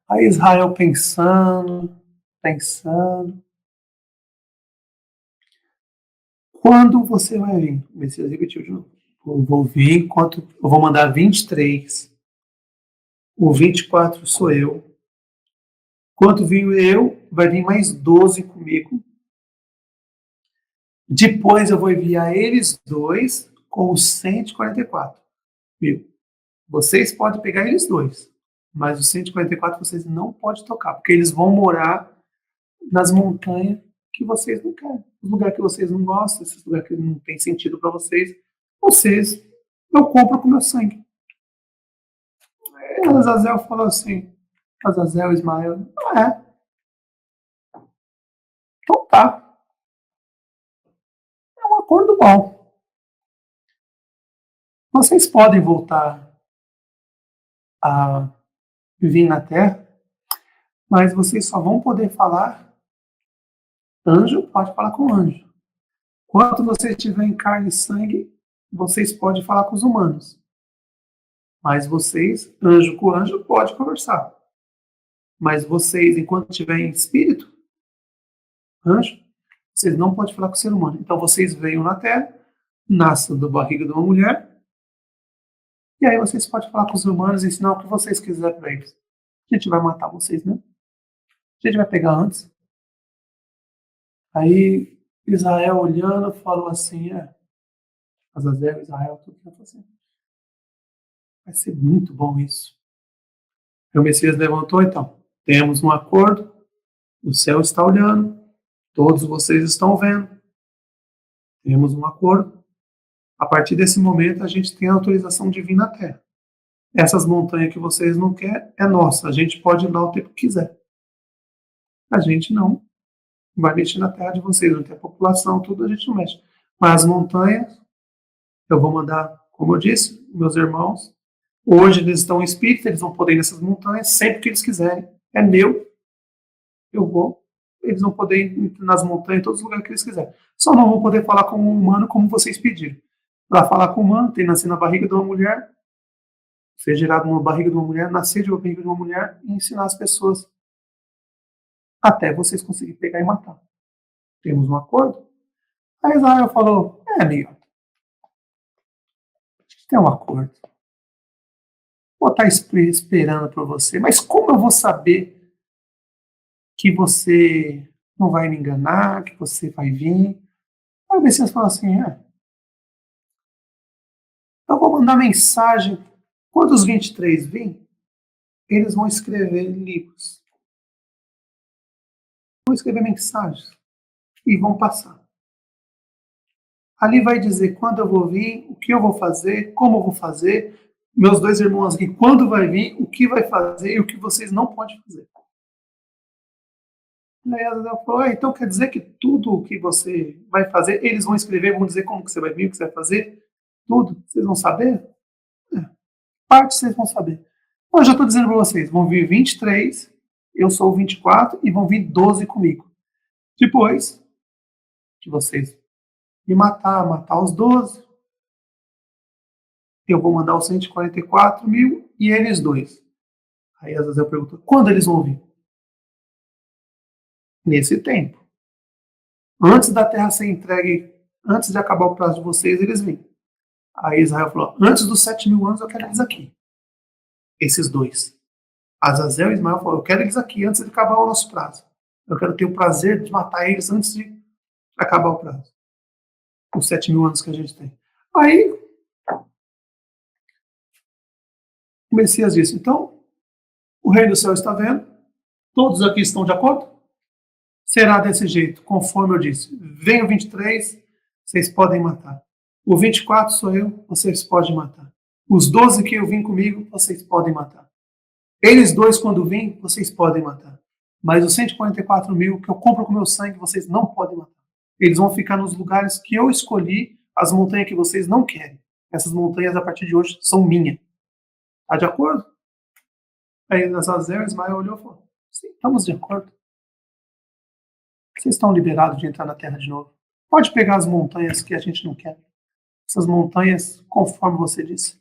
Aí Israel pensando, quando você vai vir? O Messias repetiu de novo. Eu vou vir enquanto eu vou mandar 23. O 24 sou eu. Quando vim eu, vai vir mais 12 comigo. Depois eu vou enviar eles dois com os 144 mil. Vocês podem pegar eles dois, mas os 144 vocês não podem tocar, porque eles vão morar nas montanhas que vocês não querem. Os lugares que vocês não gostam, esses lugares que não tem sentido para vocês, eu compro com meu sangue. Aí Azazel falou assim, Azazel, Ismael, não é. Então tá. É um acordo bom. Vocês podem voltar a vir na Terra, mas vocês só vão poder falar, anjo pode falar com anjo. Quando vocês estiverem em carne e sangue, vocês podem falar com os humanos. Mas vocês, anjo com anjo, pode conversar. Mas vocês, enquanto estiverem em espírito, anjo, vocês não podem falar com o ser humano. Então vocês venham na Terra, nascem da barriga de uma mulher, e aí vocês podem falar com os humanos e ensinar o que vocês quiserem para eles. A gente vai matar vocês, né? A gente vai pegar antes. Aí Israel olhando falou assim, Azazel, Israel, tudo que assim. Vai ser muito bom isso. Aí o Messias levantou, então. Temos um acordo, o céu está olhando, todos vocês estão vendo. Temos um acordo. A partir desse momento, a gente tem a autorização divina na Terra. Essas montanhas que vocês não querem, é nossa. A gente pode ir lá o tempo que quiser. A gente não vai mexer na terra de vocês, não tem a população, tudo a gente não mexe. Mas as montanhas, eu vou mandar, como eu disse, meus irmãos, hoje eles estão em espírito, eles vão poder ir nessas montanhas sempre que eles quiserem. É meu, eu vou. Eles vão poder ir nas montanhas, em todos os lugares que eles quiserem. Só não vão poder falar com um humano como vocês pediram. Para falar com o humano, tem que nascer na barriga de uma mulher, ser gerado numa barriga de uma mulher, nascer de uma barriga de uma mulher e ensinar as pessoas até vocês conseguirem pegar e matar. Temos um acordo? Aí Israel falou, amigo, a gente tem um acordo. Vou estar esperando por você, mas como eu vou saber que você não vai me enganar, que você vai vir? Aí o Messias falou assim, eu vou mandar mensagem. Quando os 23 virem, eles vão escrever livros. Vão escrever mensagens e vão passar. Ali vai dizer quando eu vou vir, o que eu vou fazer, como eu vou fazer, meus 2 irmãos aqui, quando vai vir, o que vai fazer e o que vocês não podem fazer. Aí ela falou, então quer dizer que tudo o que você vai fazer, eles vão escrever, vão dizer como que você vai vir, o que você vai fazer, tudo, vocês vão saber? parte vocês vão saber. Eu já estou dizendo para vocês, vão vir 23, eu sou o 24 e vão vir 12 comigo. Depois de vocês me matar os 12, eu vou mandar os 144 mil e eles dois. Aí Azazel perguntou, quando eles vão vir? Nesse tempo. Antes da terra ser entregue, antes de acabar o prazo de vocês, eles vêm. Aí Israel falou, antes dos 7.000 anos eu quero eles aqui. Esses dois. Azazel e Ismael falaram, eu quero eles aqui antes de acabar o nosso prazo. Eu quero ter o prazer de matar eles antes de acabar o prazo. Os 7.000 anos que a gente tem. Aí o Messias disse, então, o rei do céu está vendo, todos aqui estão de acordo? Será desse jeito, conforme eu disse. Vem o 23, vocês podem matar. O 24 sou eu, vocês podem matar. Os 12 que eu vim comigo, vocês podem matar. Eles dois, quando vêm, vocês podem matar. Mas os 144 mil que eu compro com meu sangue, vocês não podem matar. Eles vão ficar nos lugares que eu escolhi, as montanhas que vocês não querem. Essas montanhas, a partir de hoje, são minhas. Tá de acordo? Aí Azazel, Ismael olhou e falou, sim, estamos de acordo. Vocês estão liberados de entrar na terra de novo. Pode pegar as montanhas que a gente não quer. Essas montanhas, conforme você disse.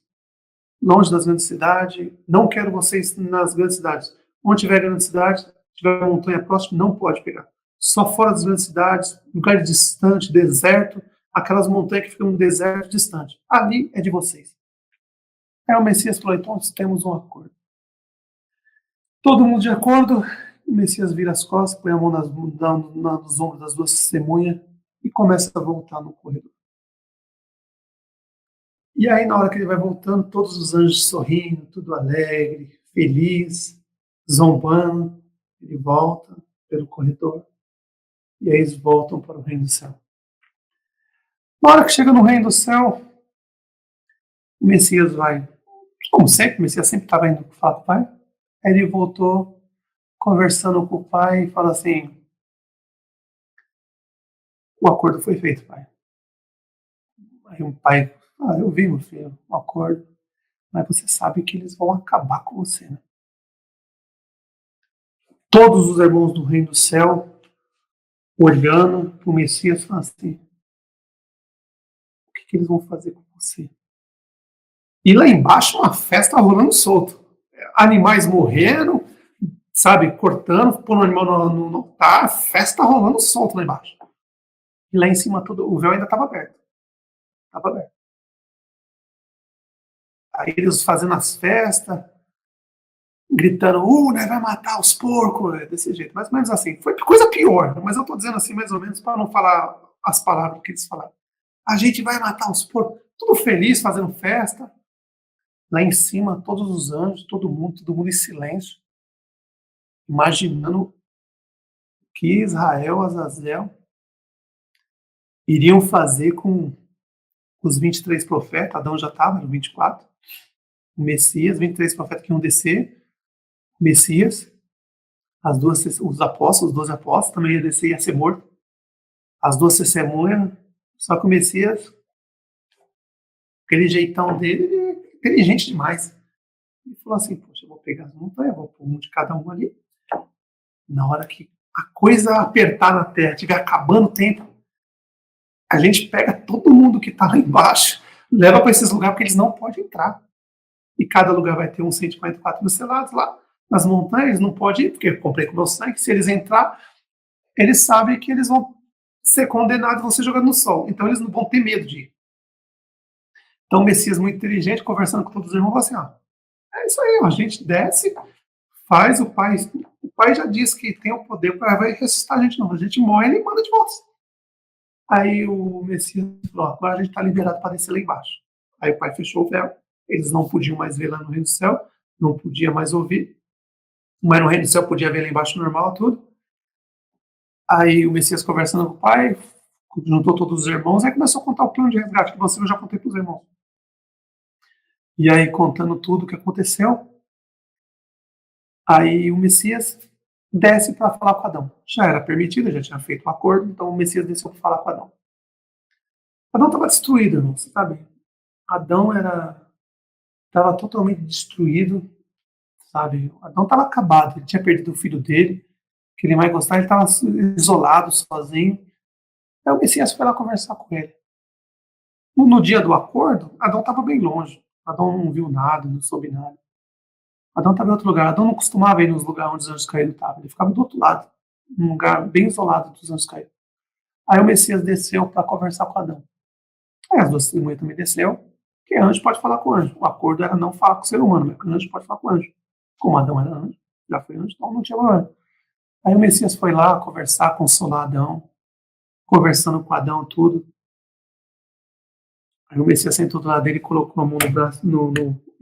Longe das grandes cidades. Não quero vocês nas grandes cidades. Onde tiver grande cidade, tiver montanha próxima, não pode pegar. Só fora das grandes cidades, lugar distante, deserto, aquelas montanhas que ficam no deserto distante. Ali é de vocês. Aí o Messias falou, então temos um acordo. Todo mundo de acordo, o Messias vira as costas, põe a mão nos ombros das duas testemunhas e começa a voltar no corredor. E aí, na hora que ele vai voltando, todos os anjos sorrindo, tudo alegre, feliz, zombando. Ele volta pelo corredor e aí eles voltam para o reino do céu. Na hora que chega no reino do céu, o Messias vai, como sempre, o Messias sempre estava indo falar com o pai. Aí ele voltou conversando com o pai e fala assim, o acordo foi feito, pai. Aí o pai, eu vi, meu filho, um acordo, mas você sabe que eles vão acabar com você, né? Todos os irmãos do reino do céu, olhando para o Messias, falam assim, o que eles vão fazer com você? E lá embaixo uma festa rolando solto. Animais morrendo, sabe, cortando, pondo o animal no altar, festa rolando solto lá embaixo. E lá em cima o véu ainda estava aberto. Estava aberto. Aí eles fazendo as festas, gritando, né, vai matar os porcos, desse jeito. Mais ou menos assim. Foi coisa pior, mas eu estou dizendo assim mais ou menos para não falar as palavras que eles falaram. A gente vai matar os porcos. Tudo feliz, fazendo festa. Lá em cima, todos os anjos, todo mundo em silêncio, imaginando o que Israel, Azazel, iriam fazer com os 23 profetas. Adão já estava, no 24. O Messias, 23 profetas que iam descer. O Messias, os apóstolos, os 12 apóstolos, também ia descer e ia ser morto. As duas testemunhas, só que o Messias, aquele jeitão dele, ele é inteligente demais. Ele falou assim, poxa, eu vou pegar as montanhas, vou pôr um de cada um ali. Na hora que a coisa apertar na terra, estiver acabando o tempo, a gente pega todo mundo que está lá embaixo, leva para esses lugares, porque eles não podem entrar. E cada lugar vai ter uns 144 mil selados lá. Nas montanhas, eles não podem ir, porque eu comprei com meu sangue. Se eles entrar, eles sabem que eles vão ser condenados, vão ser jogados no sol. Então eles não vão ter medo de ir. Então o Messias, muito inteligente, conversando com todos os irmãos, falou assim, é isso aí, a gente desce, faz o pai já disse que tem o poder para vai ressuscitar a gente, não, a gente morre e ele manda de volta. Aí o Messias falou, agora a gente está liberado para descer lá embaixo. Aí o pai fechou o véu, eles não podiam mais ver lá no reino do céu, não podia mais ouvir, mas no reino do céu podia ver lá embaixo normal, tudo. Aí o Messias conversando com o pai, juntou todos os irmãos, aí começou a contar o plano de resgate, que você eu já contei para os irmãos. E aí, contando tudo o que aconteceu, aí o Messias desce para falar com Adão. Já era permitido, já tinha feito um acordo, então o Messias desceu para falar com Adão. Adão estava destruído, irmão, você sabe? Adão era estava totalmente destruído, sabe? Adão estava acabado, ele tinha perdido o filho dele, que ele mais gostava, ele estava isolado, sozinho. Aí o Messias foi lá conversar com ele. No dia do acordo, Adão estava bem longe. Adão não viu nada, não soube nada. Adão estava em outro lugar. Adão não costumava ir nos lugares onde os anjos caídos estavam. Ele ficava do outro lado, num lugar bem isolado dos anjos caídos. Aí o Messias desceu para conversar com Adão. Aí as duas testemunhas também desceu, porque anjo pode falar com anjo. O acordo era não falar com o ser humano, mas o anjo pode falar com anjo. Como Adão era anjo, já foi anjo, então não tinha problema. Aí o Messias foi lá conversar, consolar Adão, conversando com Adão, tudo. Aí o Messias sentou do lado dele, colocou a mão no braço,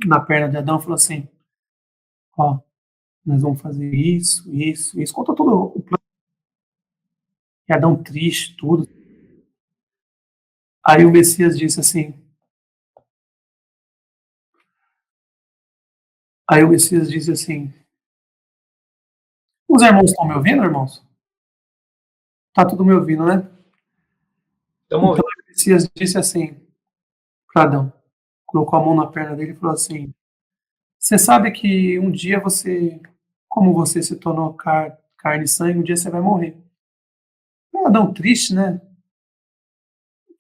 na perna de Adão e falou assim: ó, nós vamos fazer isso, isso, isso. Contou todo o plano. E Adão triste, tudo. Aí o Messias disse assim, aí o Messias disse assim, os irmãos estão me ouvindo, irmãos? Tá tudo me ouvindo, né?
Estamos
Então
ouvindo.
o Messias disse assim para Adão, colocou a mão na perna dele e falou assim, você sabe que um dia você, como você se tornou carne e sangue, um dia você vai morrer. Adão triste, né?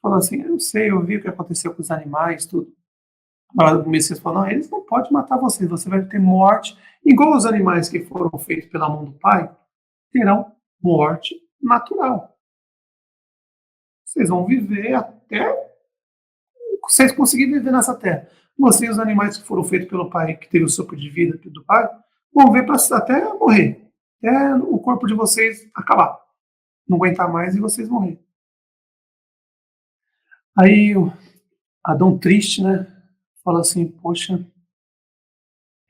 Falou assim, eu sei, eu vi o que aconteceu com os animais, tudo. O Messias falou, não, eles não podem matar vocês, você vai ter morte, igual os animais que foram feitos pela mão do Pai, terão morte natural. Vocês vão viver até vocês conseguirem viver nessa terra. Vocês, os animais que foram feitos pelo Pai, que teve o sopro de vida do Pai, vão ver até morrer, até o corpo de vocês acabar, não aguentar mais e vocês morrer. Aí o Adão triste, né? Fala assim, poxa,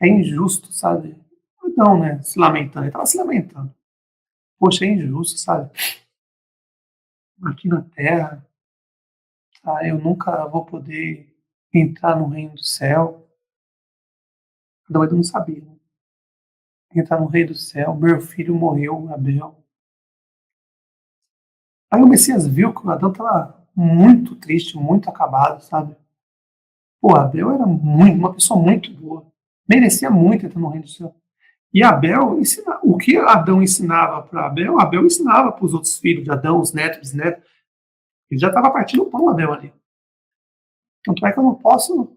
é injusto, sabe? Adão, né? Se lamentando, ele estava se lamentando. Poxa, é injusto, sabe? Aqui na Terra, tá? Eu nunca vou poder entrar no reino do céu. Adão ainda não sabia, né? Entrar no reino do céu. Meu filho morreu, Abel. Aí o Messias viu que o Adão estava muito triste, muito acabado, sabe? Pô, Abel era uma pessoa muito boa. Merecia muito entrar no reino do céu. E Abel, o que Adão ensinava para Abel, Abel ensinava para os outros filhos de Adão, os netos, bisnetos. Ele já estava partindo o pão, Abel, ali. Tanto é que eu não posso,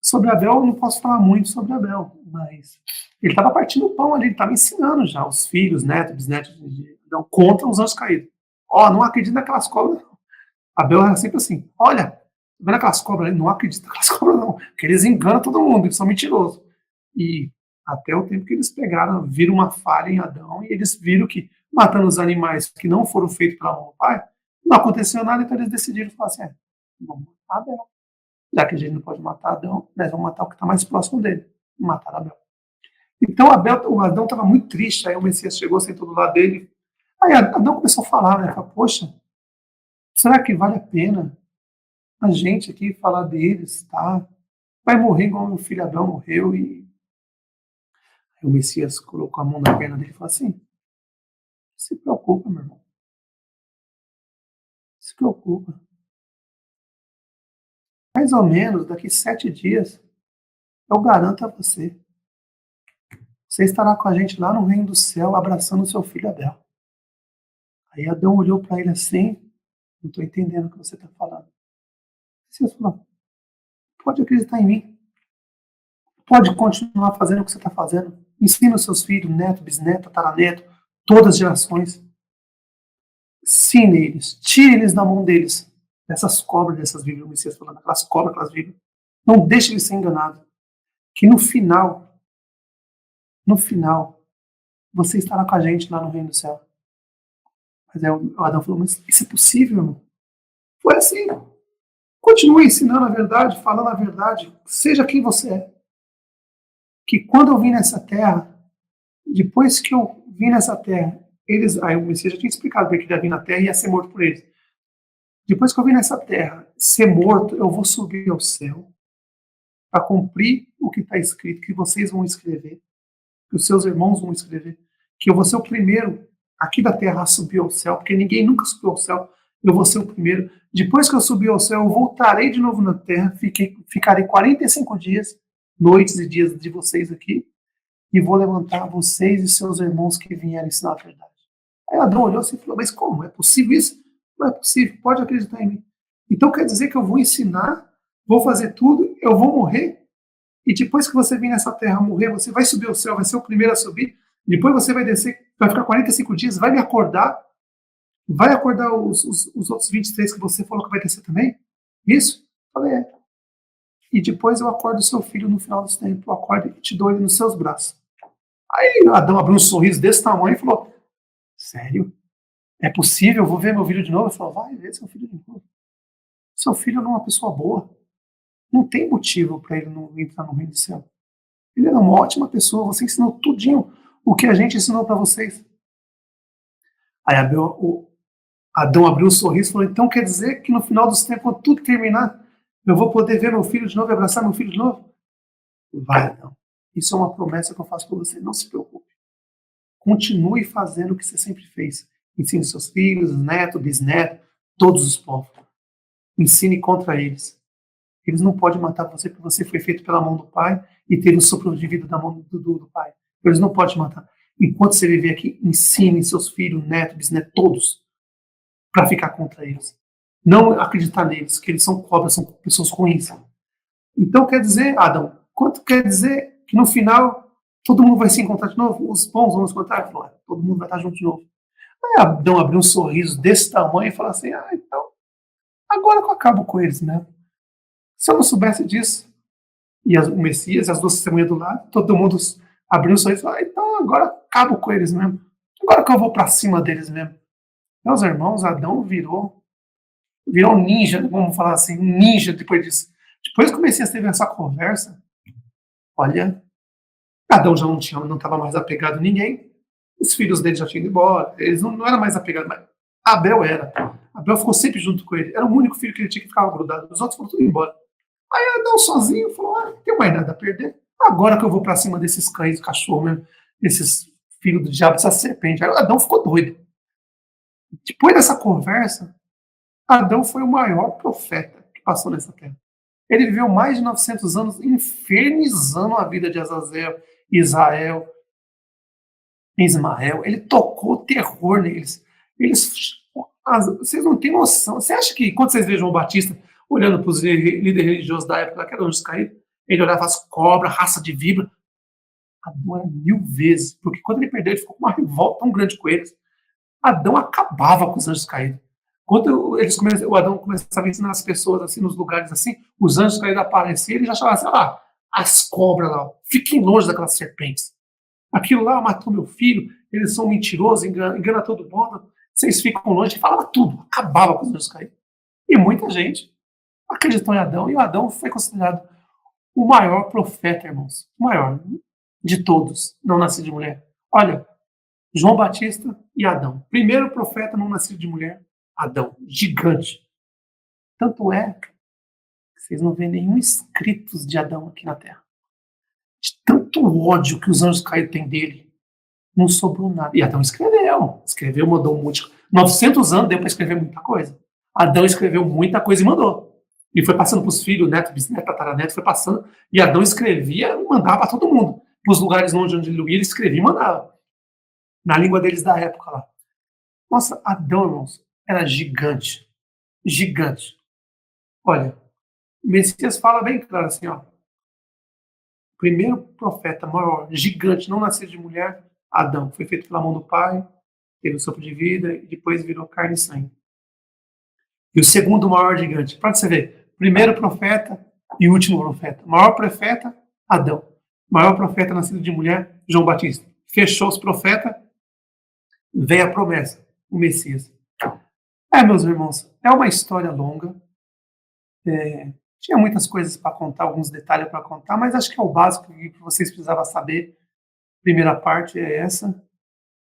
sobre Abel, eu não posso falar muito sobre Abel, mas ele estava partindo o pão ali, ele estava ensinando já os filhos, netos, bisnetos de Adão contra os anjos caídos. Ó, não acredito naquelas cobras, não. Abel era sempre assim, olha, tá vendo aquelas cobras ali? Não acredito naquelas cobras, não, porque eles enganam todo mundo, eles são mentirosos. E até o tempo que eles pegaram, viram uma falha em Adão, e eles viram que, matando os animais que não foram feitos pela mão do pai, não aconteceu nada, então eles decidiram falar assim, vamos matar Abel. Já que a gente não pode matar Adão, nós vamos matar o que está mais próximo dele, matar Abel. Então o Adão estava muito triste, aí o Messias chegou, sentou do lado dele, aí Adão começou a falar, né, falou, poxa, será que vale a pena a gente aqui falar deles, tá? Vai morrer igual meu filho Abel morreu, e aí o Messias colocou a mão na perna dele e falou assim, se preocupa, meu irmão, se preocupa. Mais ou menos daqui 7 dias, eu garanto a você, você estará com a gente lá no reino do céu, abraçando o seu filho Abel. Aí Adão olhou para ele assim, não estou entendendo o que você está falando. Você falou, pode acreditar em mim, pode continuar fazendo o que você está fazendo. Ensina os seus filhos, neto, bisneto, tataraneto, todas as gerações. Ensine eles, tire eles da mão deles, dessas cobras, dessas víboras, o Messias falando, aquelas cobras, aquelas víboras. Não deixe eles ser enganados. Que no final, você estará com a gente lá no reino do céu. Mas aí o Adão falou, mas isso é possível, irmão? Foi assim. Continue ensinando a verdade, falando a verdade, seja quem você é. Que quando eu vim nessa terra, depois que eu vim nessa terra, aí o Messias já tinha explicado que ele ia vir na terra e ia ser morto por eles. Depois que eu vim nessa terra, ser morto, eu vou subir ao céu para cumprir o que está escrito, que vocês vão escrever, que os seus irmãos vão escrever, que eu vou ser o primeiro aqui da terra a subir ao céu, porque ninguém nunca subiu ao céu. eu vou ser o primeiro. Depois que eu subir ao céu, eu voltarei de novo na terra, ficarei 45 dias, noites e dias de vocês aqui, e vou levantar vocês e seus irmãos que vieram ensinar a verdade. Aí Adão olhou assim e falou, mas como? É possível isso? Não é possível, pode acreditar em mim. Então quer dizer que eu vou ensinar, vou fazer tudo, eu vou morrer, e depois que você vir nessa terra morrer, você vai subir ao céu, vai ser o primeiro a subir, depois você vai descer, vai ficar 45 dias, vai me acordar, vai acordar os outros 23 que você falou que vai descer também? Isso? Falei, é. E depois eu acordo o seu filho no final dos tempos, eu acordo e te dou ele nos seus braços. Aí Adão abriu um sorriso desse tamanho e falou, sério? É possível? Eu vou ver meu filho de novo? Ele falou, vai ver seu filho de novo. Seu filho não é uma pessoa boa. Não tem motivo para ele não entrar no reino do céu. Ele era uma ótima pessoa, você ensinou tudinho o que a gente ensinou para vocês. Aí Adão abriu um sorriso e falou, então quer dizer que no final dos tempos, quando tudo terminar, eu vou poder ver meu filho de novo e abraçar meu filho de novo? Vai, Adão. Isso é uma promessa que eu faço para você, não se preocupe. Continue fazendo o que você sempre fez. Ensine seus filhos, netos, bisnetos, todos os povos. Ensine contra eles. Eles não podem matar você porque você foi feito pela mão do Pai e teve o sopro de vida da mão do Pai. Eles não podem te matar. Enquanto você viver aqui, ensine seus filhos, netos, bisnetos, todos, para ficar contra eles. Não acreditar neles, que eles são cobras, são pessoas ruins. Então quer dizer, Adão, quanto quer dizer que no final todo mundo vai se encontrar de novo? Os bons vão se encontrar? Falou, todo mundo vai estar junto de novo. Aí Adão abriu um sorriso desse tamanho e falou assim, então, agora que eu acabo com eles, né? Se eu não soubesse disso, e o Messias, as duas testemunhas do lado, todo mundo abriu um sorriso e falou, então agora acabo com eles mesmo. Agora que eu vou para cima deles mesmo. Meus irmãos, Adão virou ninja, vamos falar assim, ninja depois disso. Depois que o Messias teve essa conversa, olha, Adão já não estava mais apegado a ninguém, os filhos dele já tinham ido embora, eles não eram mais apegados, mas Abel era. Abel ficou sempre junto com ele, era o único filho que ele tinha que ficar grudado, os outros foram tudo embora. Aí Adão sozinho falou, não tenho mais nada a perder, agora que eu vou para cima desses cães, cachorro mesmo, desses filhos do diabo, essa serpente. Aí Adão ficou doido. Depois dessa conversa, Adão foi o maior profeta que passou nessa terra. Ele viveu mais de 900 anos infernizando a vida de Azazel, Israel, Ismael. Ele tocou terror neles. Vocês não têm noção. Você acha que quando vocês vejam o Batista olhando para os líderes religiosos da época, que eram anjos caídos, ele olhava as cobras, raça de víbora? Adão era 1000 vezes, porque quando ele perdeu, ele ficou com uma revolta tão grande com eles. Adão acabava com os anjos caídos. Quando o Adão começava a ensinar as pessoas assim, nos lugares assim, os anjos caídos apareciam, ele já chamava assim, as cobras lá, fiquem longe daquelas serpentes. Aquilo lá matou meu filho, eles são mentirosos, engana todo mundo, vocês ficam longe, falava tudo, acabava com os anjos caídos. E muita gente acreditou em Adão, e o Adão foi considerado o maior profeta, irmãos, o maior de todos, não nascido de mulher. Olha, João Batista e Adão. Primeiro profeta não nascido de mulher, Adão. Gigante. Tanto é que vocês não vêem nenhum escritos de Adão aqui na Terra. De tanto ódio que os anjos caídos têm dele, não sobrou nada. E Adão escreveu, mandou um monte. 900 anos deu para escrever muita coisa. Adão escreveu muita coisa e mandou. E foi passando para os filhos, neto, bisneto, tataraneto, foi passando. E Adão escrevia e mandava para todo mundo. Para os lugares onde ele ia, ele escrevia e mandava. Na língua deles da época lá. Nossa, Adão, irmãos, era gigante. Gigante. Olha, o Messias fala bem claro assim, ó. O primeiro profeta maior, gigante, não nascido de mulher, Adão. Foi feito pela mão do Pai, teve o sopro de vida e depois virou carne e sangue. E o segundo maior gigante, pode você ver, primeiro profeta e último profeta. Maior profeta, Adão. Maior profeta nascido de mulher, João Batista. Fechou os profetas, vem a promessa, o Messias. Meus irmãos, é uma história longa. Tinha muitas coisas para contar, alguns detalhes para contar, mas acho que é o básico que vocês precisavam saber. Primeira parte é essa.